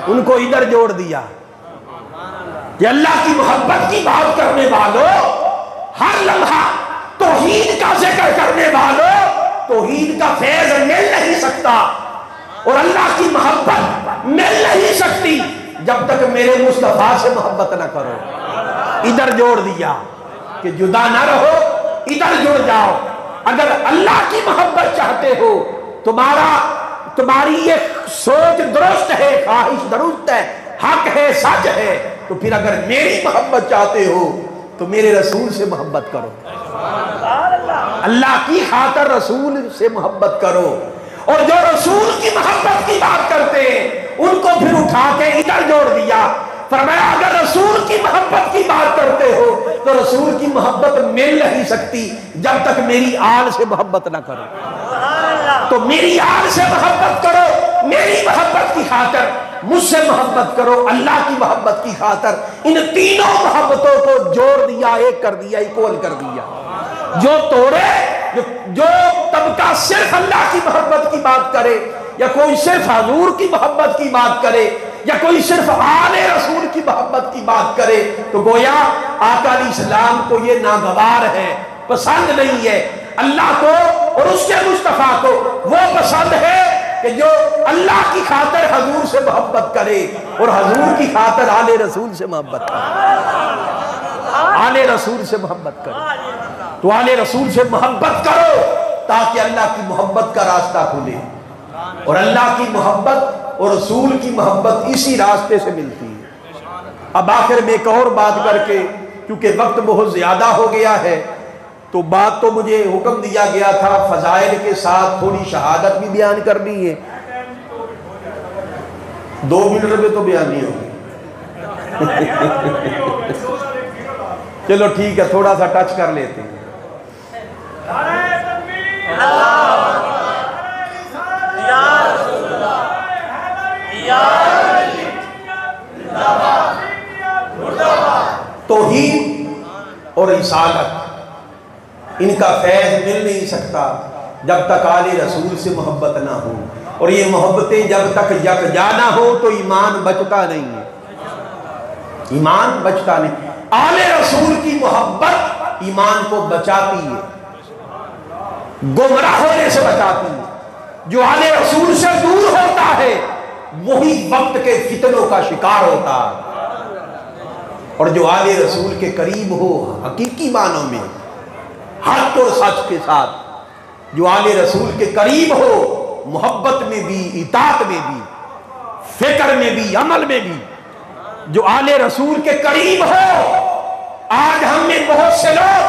ان کو ادھر جوڑ دیا کہ اللہ کی محبت کی بات کرنے والوں، ہر لمحہ توحید کا ذکر کرنے والوں، توحید کا فیض مل نہیں سکتا اور اللہ کی محبت مل نہیں سکتی جب تک میرے مصطفیٰ سے محبت نہ کرو۔ ادھر جوڑ دیا کہ جدا نہ رہو، ادھر جڑ جاؤ۔ اگر اللہ کی محبت چاہتے ہو، تمہاری یہ سوچ درست ہے، خواہش درست ہے، حق ہے، سچ ہے، تو پھر اگر میری محبت چاہتے ہو تو میرے رسول سے محبت کرو، اللہ کی خاطر رسول سے محبت کرو۔ اور جو رسول کی محبت کی بات کرتے ہیں ان کو پھر اٹھا کے ادھر جوڑ دیا، فرمایا اگر رسول کی محبت کی بات کرتے ہو تو رسول کی محبت مل نہیں سکتی جب تک میری آل سے محبت نہ کرو، تو میری آل سے محبت کرو، میری محبت کی خاطر مجھ سے محبت کرو، اللہ کی محبت کی خاطر۔ ان تینوں محبتوں کو جوڑ دیا، ایک کر دیا، ایکول کر دیا۔ جو توڑے، جو طبقہ صرف اللہ کی محبت کی بات کرے، یا کوئی صرف حضور کی محبت کی بات کرے، یا کوئی صرف آل رسول کی محبت کی بات کرے، تو گویا آقا علیہ السلام کو یہ ناگوار ہے، پسند نہیں ہے۔ اللہ کو اور اس کے مصطفیٰ کو وہ پسند ہے کہ جو اللہ کی خاطر حضور سے محبت کرے اور حضور کی خاطر آل رسول سے محبت کرے، آل رسول سے محبت کرے۔ تو آل رسول سے محبت کرو تاکہ اللہ کی محبت کا راستہ کھلے، اور اللہ کی محبت اور رسول کی محبت اسی راستے سے ملتی ہے۔ اب آخر میں ایک اور بات کر کے، کیونکہ وقت بہت زیادہ ہو گیا ہے، تو بات تو مجھے حکم دیا گیا تھا فضائل کے ساتھ تھوڑی شہادت بھی بیان کرنی ہے، 2 منٹ میں تو بیان نہیں ہوگی۔ چلو ٹھیک ہے، تھوڑا سا ٹچ کر لیتے ہیں۔ توحید اور رسالت، ان کا فیض مل نہیں سکتا جب تک آل رسول سے محبت نہ ہو، اور یہ محبتیں جب تک یکجا نہ ہو تو ایمان بچتا نہیں ہے، ایمان بچتا نہیں۔ آل رسول کی محبت ایمان کو بچاتی ہے، گمراہ ہونے سے بچاتی ہے۔ جو آل رسول سے دور ہوتا ہے وہی وقت کے فتنوں کا شکار ہوتا ہے، اور جو آل رسول کے قریب ہو حقیقی معنوں میں حق اور سچ کے ساتھ، جو آل رسول کے قریب ہو محبت میں بھی، اطاعت میں بھی، فکر میں بھی، عمل میں بھی، جو آل رسول کے قریب ہو۔ آج ہم میں بہت سے لوگ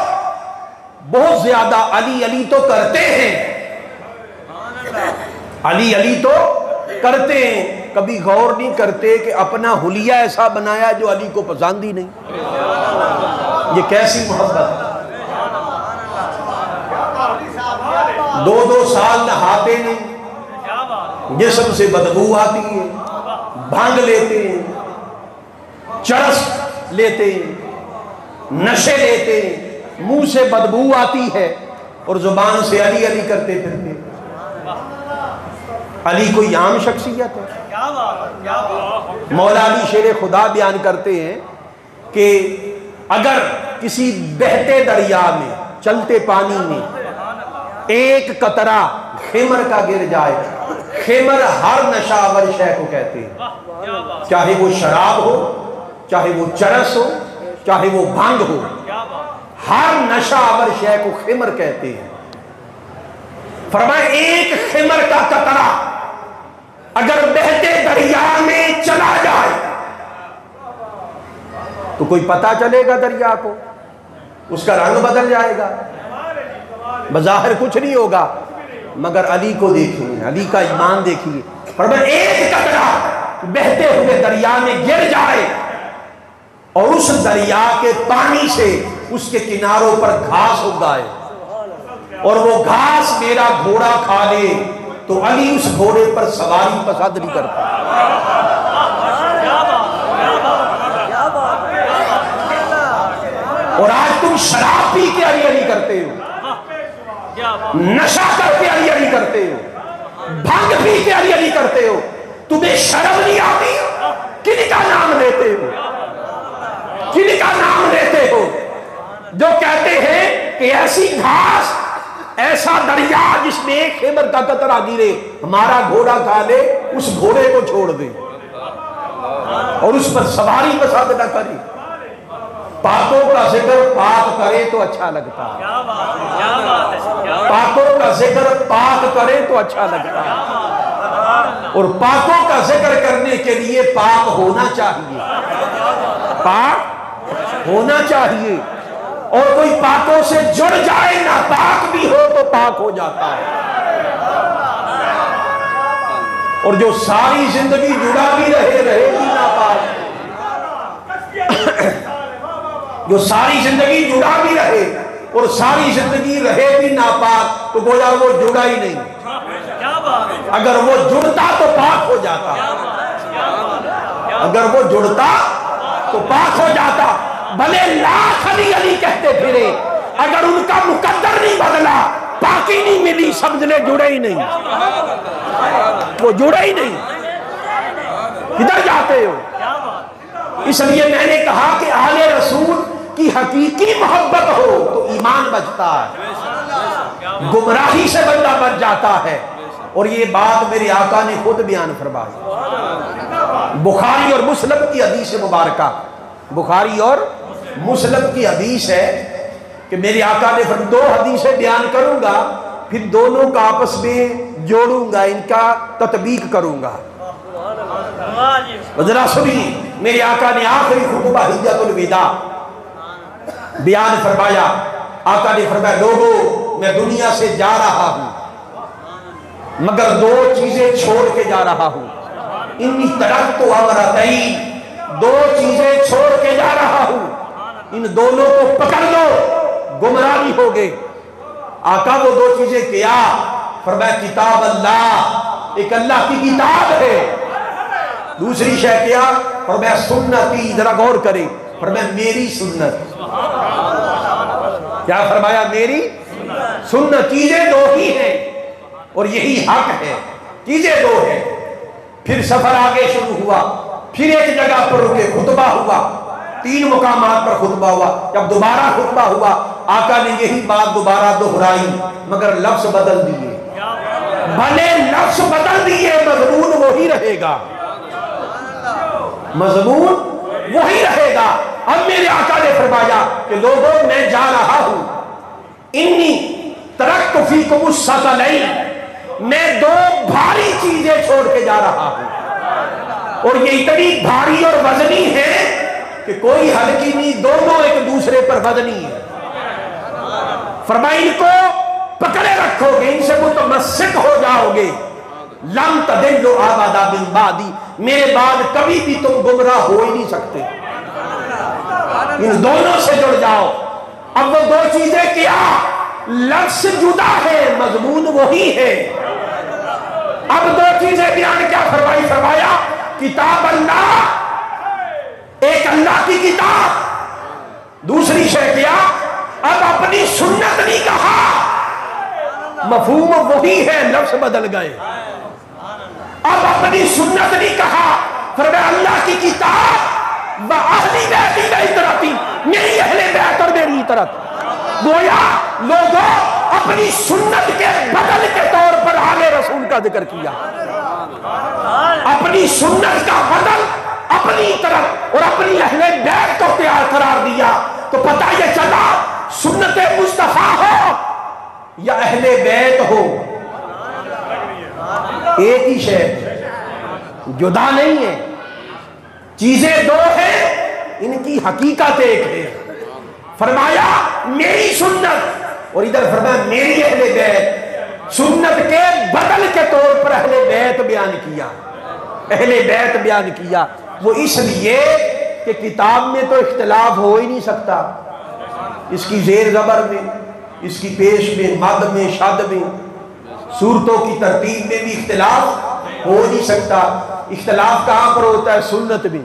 بہت زیادہ علی علی تو کرتے ہیں، علی علی تو کرتے ہیں، کبھی غور نہیں کرتے کہ اپنا حلیہ ایسا بنایا جو علی کو پسند ہی نہیں۔ یہ کیسی محبت! 2 سال نہاتے نہیں، جسم سے بدبو آتی ہے، بھانگ لیتے ہیں، چرس لیتے ہیں، نشے لیتے ہیں، منہ سے بدبو آتی ہے اور زبان سے علی علی کرتے پھرتے۔ علی کوئی عام شخصیت ہے؟ مولا علی شیر خدا بیان کرتے ہیں کہ اگر کسی بہتے دریا میں، چلتے پانی میں ایک قطرہ خمر کا گر جائے، خمر ہر نشاور شے کو کہتے ہیں، چاہے وہ شراب ہو، چاہے وہ چرس ہو، چاہے وہ بھنگ ہو، ہر نشاور شے کو خمر کہتے ہیں۔ فرمائے ایک خمر کا قطرہ اگر بہتے دریا میں چلا جائے تو کوئی پتہ چلے گا دریا کو؟ اس کا رنگ بدل جائے گا، بظاہر کچھ نہیں ہوگا، مگر علی کو دیکھیں، علی کا ایمان دیکھیے۔ فرمائے ایک قطرہ بہتے ہوئے دریا میں گر جائے اور اس دریا کے پانی سے اس کے کناروں پر گھاس اگائے اور وہ گھاس میرا گھوڑا کھا لے تو علی اس گھوڑے پر سواری پسند نہیں کرتا۔ اور آج تم شراب پی کے علی علی کرتے ہو، نشہ کر کے علی علی کرتے ہو، بھنگ پی کے علی علی کرتے ہو، تمہیں شرم نہیں آتی؟ کن کا نام لیتے ہو؟ کن کا نام لیتے ہو جو کہتے ہیں کہ ایسی گھاس، ایسا دریا جس میں ایک خمر کا قطرہ گرے ہمارا گھوڑا کھا لے، اس گھوڑے کو چھوڑ دے اور اس پر سواری پسند نہ کرے۔ پاکوں کا ذکر پاک کرے تو اچھا لگتا ہے، پاکوں کا ذکر پاک کرے تو اچھا لگتا ہے، اور پاکوں کا ذکر کرنے کے لیے پاک ہونا چاہیے، پاک ہونا چاہیے، اور کوئی پاکوں سے جڑ جائے نہ پاک بھی ہو تو پاک ہو جاتا ہے، اور جو ساری زندگی جڑا بھی رہے بھی ناپاک، جو ساری زندگی جڑا بھی رہے اور ساری زندگی رہے بھی ناپاک تو گویا وہ جڑا ہی نہیں، اگر وہ جڑتا تو پاک ہو جاتا، اگر وہ جڑتا تو پاک ہو جاتا، بھلے لاکھ علی علی کہتے پھرے، اگر ان کا مقدر نہیں بدلا پاکی نہیں ملی، سمجھ لے جڑے ہی نہیں، وہ جڑے ہی نہیں، کدھر جاتے ہو؟ اس لیے میں نے کہا کہ آل رسول کی حقیقی محبت ہو تو ایمان بچتا ہے، گمراہی سے بندہ بچ جاتا ہے، اور یہ بات میرے آقا نے خود بیان فرمائی، بخاری اور مسلم کی حدیث مبارکہ، بخاری اور مسلم کی حدیث ہے کہ میرے آقا نے دو حدیثیں بیان کروں گا، پھر دونوں کا آپس میں جوڑوں گا، ان کا تطبیق کروں گا، ذرا سنیے، میرے آقا نے آخری خطبہ حجۃ الوداع بیان فرمایا، آقا نے فرمایا لوگو میں دنیا سے جا رہا ہوں مگر دو چیزیں چھوڑ کے جا رہا ہوں، انی ترکت امرتین، دو چیزیں چھوڑ کے جا رہا ہوں، ان دونوں کو پکڑ لو گمراہی ہو گئے۔ آقا وہ دو چیزیں کیا؟ فرمایا کتاب اللہ، ایک اللہ کی کتاب ہے، دوسری شے کیا؟ فرمایا سنتی، ذرا غور کریں، فرمایا میری سنت، کیا فرمایا؟ میری سنت، چیزیں دو ہی ہیں اور یہی حق ہے، چیزیں دو ہیں۔ پھر سفر آگے شروع ہوا، پھر ایک جگہ پر رکے، خطبہ ہوا، 3 مقامات پر خطبہ ہوا، جب دوبارہ خطبہ ہوا آقا نے یہی بات دوبارہ دہرائی مگر لفظ بدل دیے، بھلے لفظ بدل دیے مضمون وہی رہے گا، مضمون وہی رہے گا۔ اب میرے آقا نے فرمایا کہ لوگوں میں جا رہا ہوں، انی ترکت فیکم الثقلین، میں دو بھاری چیزیں چھوڑ کے جا رہا ہوں، اور یہ اتنی بھاری اور وزنی ہے کہ کوئی ہلکی نہیں، دونوں ایک دوسرے پر وزنی ہے۔ فرمایا ان کو پکڑے رکھو گے، ان سے متمسک ہو جاؤ گے، لم تضلوا ابدا من بعدی، میرے بعد کبھی بھی تم گمراہ ہو ہی نہیں سکتے، ان دونوں سے جڑ جاؤ۔ اب وہ دو چیزیں کیا؟ لفظ جدا ہے مضمون وہی ہے۔ اب دو چیزیں بیان کیا فرمائی؟ فرمایا کتاب اللہ، ایک اللہ کی کتاب، دوسری شے کیا؟ اب اپنی سنت نہیں کہا، مفہوم وہی ہے، لفظ بدل گئے، اب اپنی سنت نہیں کہا، فرمایا اللہ کی کتاب و اہلی بیتی و اطرتی، میری اہل بیت اور میری اطرت۔ گویا لوگوں اپنی سنت کے بدل کے طور پر آل رسول کا ذکر کیا، اپنی سنت کا بدل اپنی طرف اور اپنی اہل بیت کو تیار قرار دیا، تو پتہ یہ چلا سنت مصطفیٰ ہو یا اہل بیت ہو ایک ہی شے، جدا نہیں ہے، چیزیں دو ہیں، ان کی حقیقت ایک ہے۔ فرمایا میری سنت، اور ادھر فرمایا میری اہل بیت، سنت کے بدل کے طور پر اہل بیت بیان کیا، اہل بیت بیان کیا۔ وہ اس لیے کہ کتاب میں تو اختلاف ہو ہی نہیں سکتا، اس کی زیر زبر میں، اس کی پیش میں، مد میں، شد میں، صورتوں کی ترتیب میں بھی اختلاف ہو نہیں سکتا۔ اختلاف کہاں پر ہوتا ہے؟ سنت میں،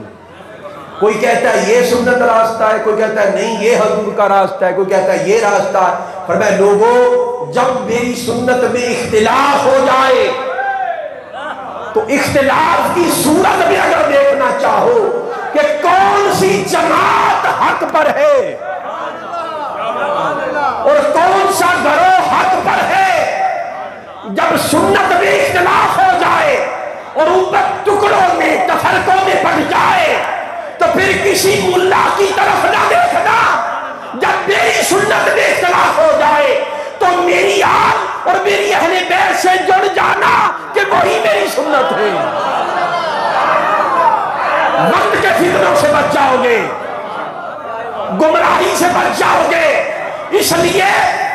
کوئی کہتا ہے یہ سنت راستہ ہے، کوئی کہتا ہے نہیں یہ حضور کا راستہ ہے، کوئی کہتا ہے یہ راستہ ہے۔ فرمایا لوگوں جب میری سنت میں اختلاف ہو جائے تو اختلاف کی صورت میں اگر دیکھنا چاہو کہ کون سی جماعت حق پر ہے اور کون سا گروہ حق پر ہے، جب سنت میں اختلاف ہو جائے اور اوپر ٹکڑوں میں تفرقوں میں بڑھ جائے تو پھر کسی ملا کی طرف نہ دیکھنا، جب میری سنت میں اختلاف ہو جائے تو میری آل اور میری اہل بیت سے جڑ جانا کہ وہی میری سنت ہے۔ وقت کے فتنوں سے بچ جاؤ گے، گمراہی سے بچ جاؤ گے، اس لیے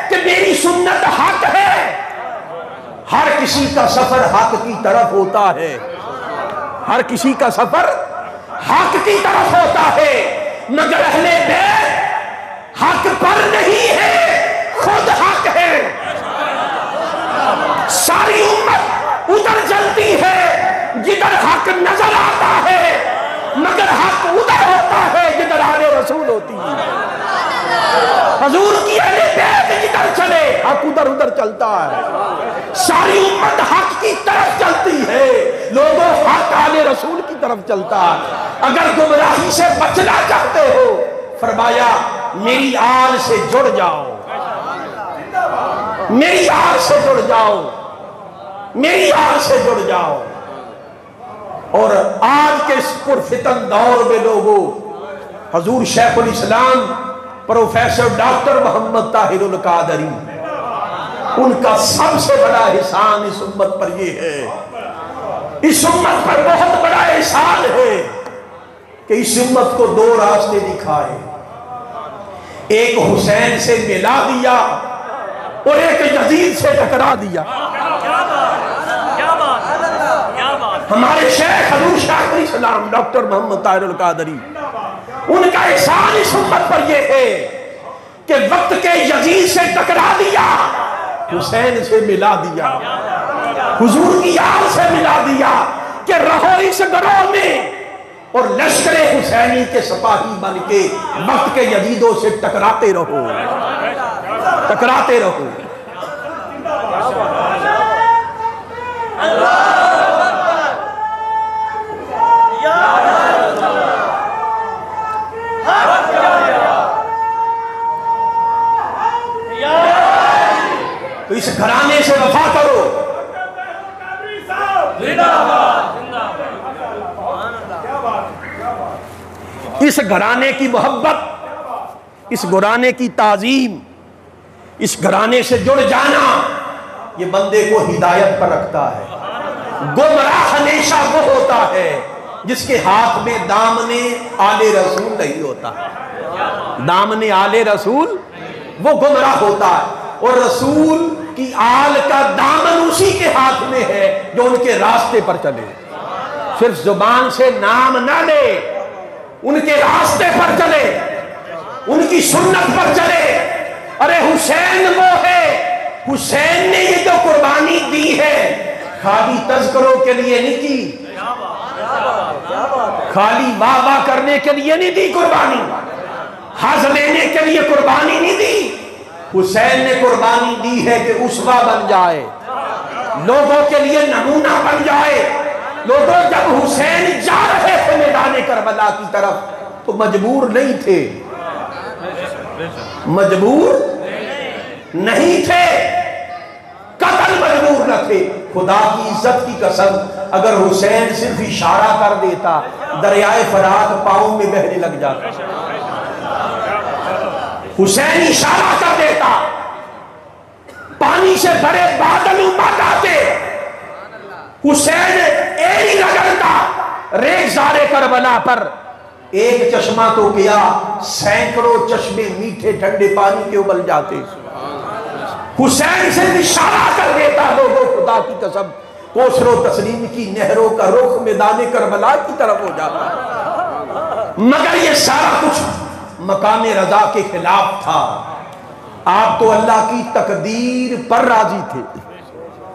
کہ میری سنت حق ہے۔ ہر کسی کا سفر حق کی طرف ہوتا ہے، ہر کسی کا سفر حق کی طرف ہوتا ہے، مگر اہل بیت حق پر نہیں ہے، خود حق ہے۔ ساری امت ادھر چلتی ہے جدھر حق نظر آتا ہے، مگر حق ادھر ہوتا ہے جدھر آل رسول ہوتی ہے۔ حضور کی اہل بیت جدھر چلے حق ادھر چلتا ہے۔ ساری امت حق کی طرف چلتی ہے، لوگوں حق آل رسول کی طرف چلتا ہے۔ اگر گمراہی سے بچنا چاہتے ہو، فرمایا میری آل سے جڑ جاؤ، میری آل سے جڑ جاؤ، میری آل سے جڑ جاؤ۔ اور آج کے اس پرفتن دور میں لوگوں، حضور شیخ الاسلام پروفیسر ڈاکٹر محمد طاہر القادری، ان کا سب سے بڑا احسان اس امت پر یہ ہے، اس امت پر بہت بڑا احسان ہے کہ اس امت کو دو راستے دکھائے، ایک حسین سے ملا دیا اور ایک یزید سے ٹکرا دیا۔ ہمارے شیخ حضور شیخ الاسلام ڈاکٹر محمد طاہر القادری، ان کا احسان اس امت پر یہ ہے کہ وقت کے یزید سے ٹکرا دیا، حسین سے ملا دیا، حضور کی آل سے ملا دیا کہ رہو اس گروہ میں اور لشکر حسینی کے سپاہی بن کے وقت کے یزیدوں سے ٹکراتے رہو، ٹکراتے رہو۔ تو اس گھرانے سے وفا کرو، اس گھرانے کی محبت، اس گھرانے کی تعظیم، اس گھرانے سے جڑ جانا، یہ بندے کو ہدایت پر رکھتا ہے۔ گمراہ ہمیشہ وہ ہوتا ہے جس کے ہاتھ میں دامن آل رسول نہیں ہوتا، دامن آل رسول، وہ گمراہ ہوتا ہے۔ اور رسول کی آل کا دامن اسی کے ہاتھ میں ہے جو ان کے راستے پر چلے، صرف زبان سے نام نہ لے، ان کے راستے پر چلے، ان کی سنت پر چلے۔ ارے حسین وہ ہے، حسین نے یہ جو قربانی دی ہے خالی تذکروں کے لیے نہیں کی، خالی واہ واہ کرنے کے لیے نہیں دی قربانی، حظ لینے کے لیے قربانی نہیں دی۔ حسین نے قربانی دی ہے کہ اسوہ بن جائے، لوگوں کے لیے نمونہ بن جائے۔ لوگوں جب حسین جا رہے تھے میدان کربلا کی طرف تو مجبور نہیں تھے، مجبور نہیں تھے، قتل مجبور نہ تھے۔ خدا کی عزت کی قسم، اگر حسین صرف اشارہ کر دیتا دریائے فرات پاؤں میں بہنے لگ جاتا، حسین اشارہ کر دیتا پانی سے بھرے بادل امت آتے، حسین ایڑی رگڑتا ریگزار کربلا پر، ایک چشمہ تو کیا سینکڑوں چشمے میٹھے ٹھنڈے پانی کے ابل جاتے۔ حسین سے اشارہ کر دیتا لوگوں، خدا کی قسم کوثر و تسلیم کی نہروں کا رخ میدان کربلا کی طرف ہو جاتا۔ مگر یہ سارا کچھ مقام رضا کے خلاف تھا۔ آپ تو اللہ کی تقدیر پر راضی تھے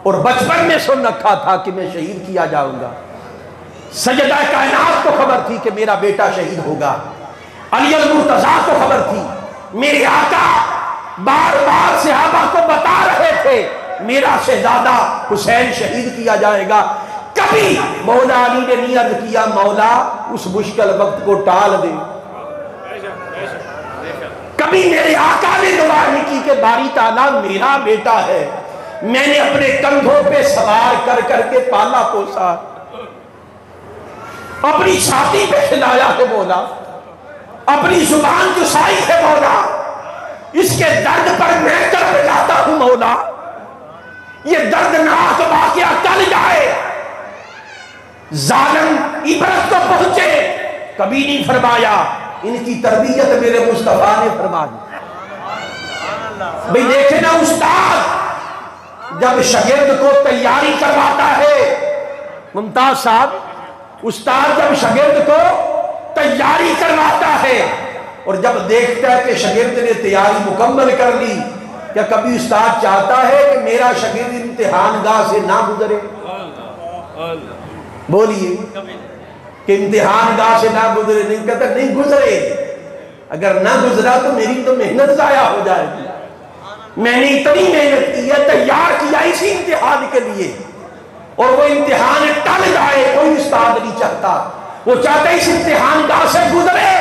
اور بچپن میں سن رکھا تھا کہ میں شہید کیا جاؤں گا۔ سیدہ کائنات کو خبر تھی کہ میرا بیٹا شہید ہوگا، علی المرتضیٰ کو خبر تھی، میرے آقا بار بار صحابہ کو بتا رہے تھے میرا شہزادہ حسین شہید کیا جائے گا۔ کبھی مولا علی نے نیت کیا مولا اس مشکل وقت کو ٹال دے، کبھی میرے آقا نے دعا نہیں کی کہ باری تعالیٰ میرا بیٹا ہے، میں نے اپنے کندھوں پہ سوار کر کر کے پالا پوسا، اپنی چھاتی پہ کھلایا ہے مولا، اپنی زبان کسائی ہے مولا، اس کے درد پر میں کر جاتا ہوں مولا، یہ دردناک واقعہ ٹل جائے، ظالم عبرت کو پہنچے، کبھی نہیں فرمایا۔ ان کی تربیت میرے مصطفیٰ نے فرمائی۔ بھئی دیکھیں نا استاد جب شاگرد کو تیاری کرواتا ہے، ممتاز صاحب، استاد جب شاگرد کو تیاری کرواتا ہے اور جب دیکھتا ہے کہ شاگرد نے تیاری مکمل کر لی، کیا کبھی استاد چاہتا ہے کہ میرا شاگرد امتحان گاہ سے نہ گزرے؟ بولیے کہ امتحان گاہ سے نہ گزرے؟ نہیں کہتا نہیں گزرے، اگر نہ گزرا تو میری تو محنت ضائع ہو جائے گی، میں نے اتنی محنت کی ہے، تیار کیا اسی امتحان کے لیے، اور وہ امتحان ٹل جائے کوئی استاد نہیں چاہتا، وہ چاہتا ہے اس امتحان گاہ سے گزرے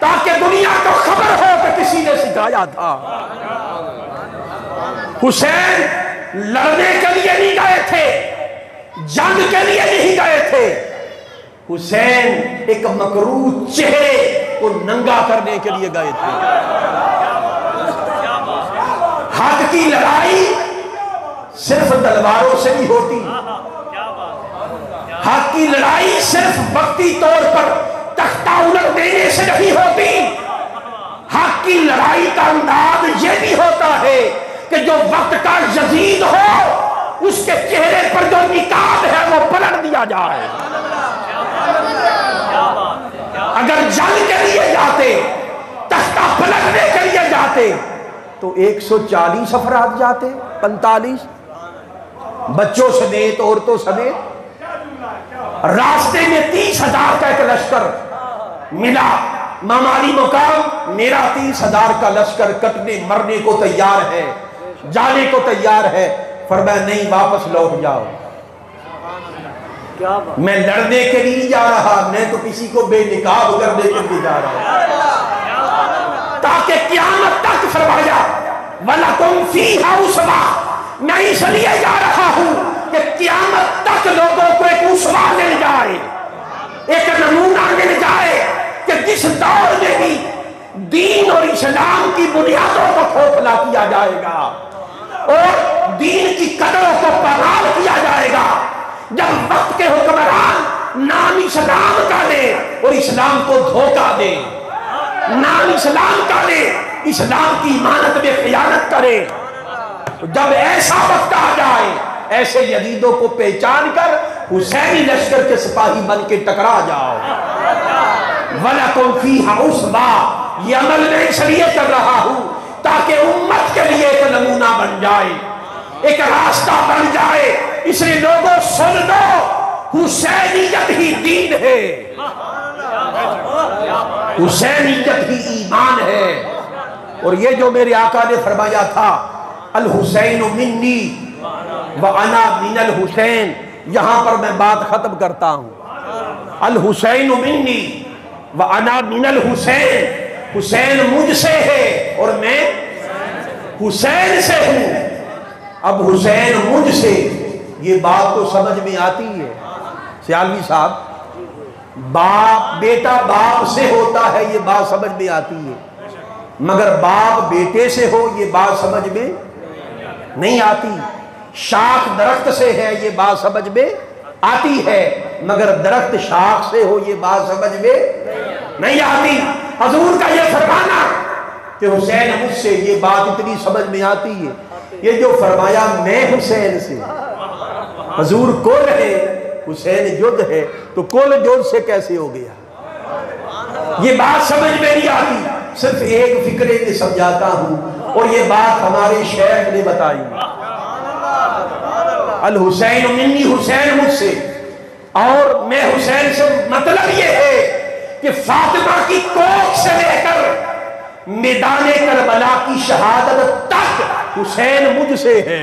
تاکہ دنیا کو خبر ہو کہ کسی نے سکھایا تھا۔ حسین لڑنے کے لیے نہیں گئے تھے، جنگ کے لیے نہیں گئے تھے، حسین ایک مکروہ چہرے کو ننگا کرنے کے لیے گئے تھے۔ حق کی لڑائی صرف تلواروں سے نہیں ہوتی، حق کی لڑائی صرف وقتی طور پر تختہ الٹ دینے سے نہیں ہوتی، حق کی لڑائی کا انداز یہ بھی ہوتا ہے کہ جو وقت کا یزید ہو اس کے چہرے پر جو نقاب ہے وہ پلٹ دیا جائے۔ اگر جنگ کے لیے جاتے، تختہ پلٹنے کے لیے جاتے تو 140 افراد جاتے، 45 بچوں سمیت عورتوں سمیت، راستے میں 30,000 کا ایک لشکر ملا، مامالی مقام میرا 30,000 کا لشکر کٹنے مرنے کو تیار ہے، جانے کو تیار ہے، فرمایا نہیں واپس لوٹ جاؤ، میں لڑنے کے لیے جا رہا، میں تو کسی کو بے نقاب کرنے کے لیے جا رہا ہوں، تاکہ قیامت تک فرمایا وَلَكُمْ فِيهَا أُسْوَةٌ، میں اس لیے جا رہا ہوں کہ قیامت تک لوگوں کو ایک اسوہ مل جائے، ایک نمونہ مل جائے کہ جس دور میں بھی دین اور اسلام کی بنیادوں کو کھوکھلا کیا جائے گا اور دین کی قدروں کو پامال کیا جائے گا، جب وقت کے حکمران نام اسلام کا لے اور اسلام کو دھوکہ دے، نام اسلام کا لے اسلام کی امانت میں خیانت کرے، جب ایسا وقت آ جائے ایسے یزیدوں کو پہچان کر حسینی لشکر کے سپاہی بن کے ٹکرا جاؤ۔ وَلَكُمْ فِيهَا أُسْوَةٌ، یہ عمل میں اس لیے کر رہا ہوں تاکہ امت کے لیے ایک نمونہ بن جائے، ایک راستہ بن جائے، اس لیے لوگوں سن لو حسینیت ہی دین ہے، حسینیت ہی ایمان ہے، اور یہ جو میرے آقا نے فرمایا تھا الحسین منی وانا من الحسین، یہاں پر میں بات ختم کرتا ہوں، الحسین منی وانا من الحسین، حسین مجھ سے ہے اور میں حسین سے ہوں۔ اب حسین مجھ سے، یہ بات تو سمجھ میں آتی ہے سیالوی صاحب، باپ بیٹا باپ سے ہوتا ہے یہ بات سمجھ میں آتی ہے، مگر باپ بیٹے سے ہو یہ بات سمجھ میں نہیں آتی، شاخ درخت سے ہے یہ بات سمجھ میں آتی ہے، مگر درخت شاخ سے ہو یہ بات سمجھ میں نہیں آتی۔ حضور کا یہ فرمانا کہ حسین مجھ سے، یہ بات اتنی سمجھ میں آتی ہے، یہ جو فرمایا میں حسین سے، حضور کل ہے حسین جد ہے تو کل جد سے کیسے ہو گیا، یہ بات سمجھ میں نہیں آتی، صرف ایک فکرے میں سمجھاتا ہوں اور یہ بات ہمارے شیخ نے بتائی، الحسین منی، حسین مجھ سے اور میں حسین سے، مطلب یہ ہے کہ فاطمہ کی کوکھ سے لے کر میدان کربلا کی شہادت تک حسین مجھ سے ہے،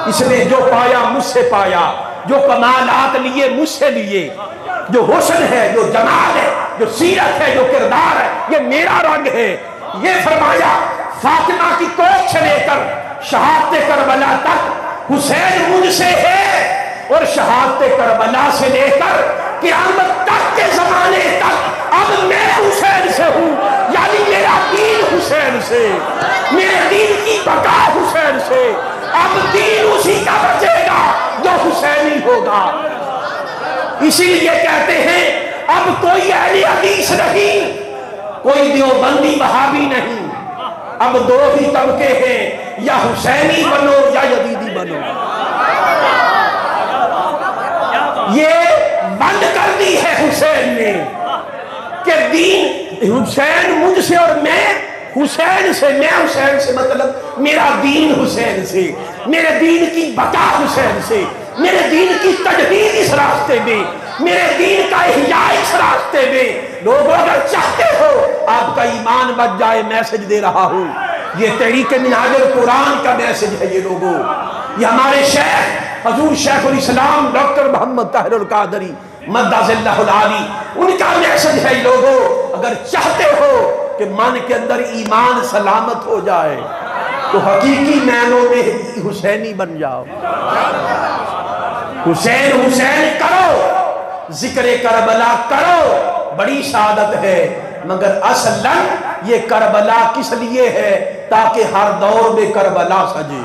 اس نے جو پایا مجھ سے پایا، جو کمالات لیے مجھ سے لیے، جو حسن ہے، جو جمال ہے، جو سیرت ہے، جو کردار ہے، یہ میرا رنگ ہے۔ یہ فرمایا فاطمہ کی کوکھ سے لے کر شہادت کربلا تک حسین مجھ سے ہے، اور شہادت کربلا سے لے کر قیامت تک کے زمانے تک اب میں حسین سے ہوں، یعنی میرا دین حسین سے، میرے دین کی بقا حسین سے، اب دین اسی کا بچے گا جو حسینی ہوگا۔ اسی لیے کہتے ہیں اب کوئی اہل حدیث نہیں، کوئی دیوبندی وہابی نہیں، اب دو ہی طبقے ہیں، یا حسینی بنو یا یزیدی بنو۔ یہ بند کر دی ہے حسین نے کہ دین حسین مجھ سے اور میں حسین سے، میں حسین سے مطلب میرا دین حسین سے، میرے دین کی بقا حسین سے، میرے دین کی تجدید اس راستے میں، میرے دین کا احیاء اس راستے میں۔ لوگوں اگر چاہتے ہو آپ کا ایمان بچ جائے، میسج دے رہا ہوں، یہ تحریک منہاج القرآن کا میسج ہے۔ یہ لوگوں، یہ ہمارے شیخ حضور شیخ الاسلام ڈاکٹر محمد طاہر القادری مدد اللہ العالی، ان کا میسج ہے۔ لوگوں اگر چاہتے ہو کہ من کے اندر ایمان سلامت ہو جائے تو حقیقی معنوں میں حسینی بن جاؤ، حسین حسین کرو، ذکر کربلا کرو، بڑی سعادت ہے۔ مگر اصلاً یہ کربلا کس لیے ہے؟ تاکہ ہر دور میں کربلا سجے۔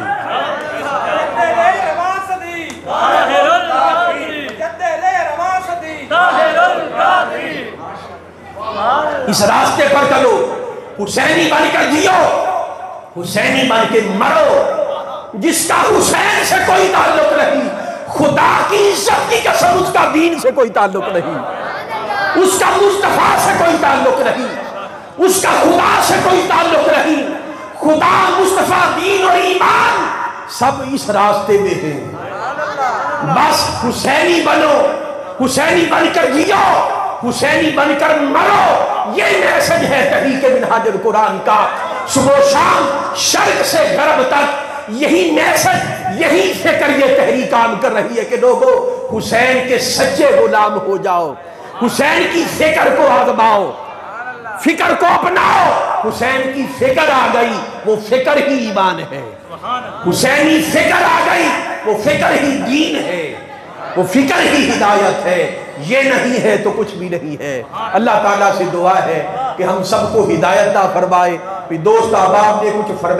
اس راستے پر چلو، حسینی بن کر جیو، حسینی بن کے مرو۔ جس کا حسین سے کوئی تعلق نہیں، خدا کی عزت کی قسم اس کا دین سے کوئی تعلق نہیں، اس کا مصطفیٰ سے کوئی تعلق نہیں، اس کا خدا سے کوئی تعلق نہیں۔ خدا، مصطفیٰ، دین اور ایمان سب اس راستے میں ہیں۔ بس حسینی بنو، حسینی بن کر جیو، حسینی بن کر مرو۔ یہ میسج ہے تحریک منہاج القرآن کا۔ صبح و شام، شرق سے غرب تک یہی میسج، یہی فکر یہ تحریک کام کر رہی ہے کہ لوگوں حسین کے سچے غلام ہو جاؤ، حسین کی فکر کو آزماؤ، فکر کو اپناؤ۔ حسین کی فکر آ گئی، وہ فکر ہی ایمان ہے۔ حسینی فکر آ گئی، وہ فکر ہی دین ہے، وہ فکر ہی ہدایت ہے۔ یہ نہیں ہے تو کچھ بھی نہیں ہے۔ اللہ تعالیٰ سے دعا ہے کہ ہم سب کو ہدایت عطا فرمائے۔ دوست احباب نے کچھ فرمائے۔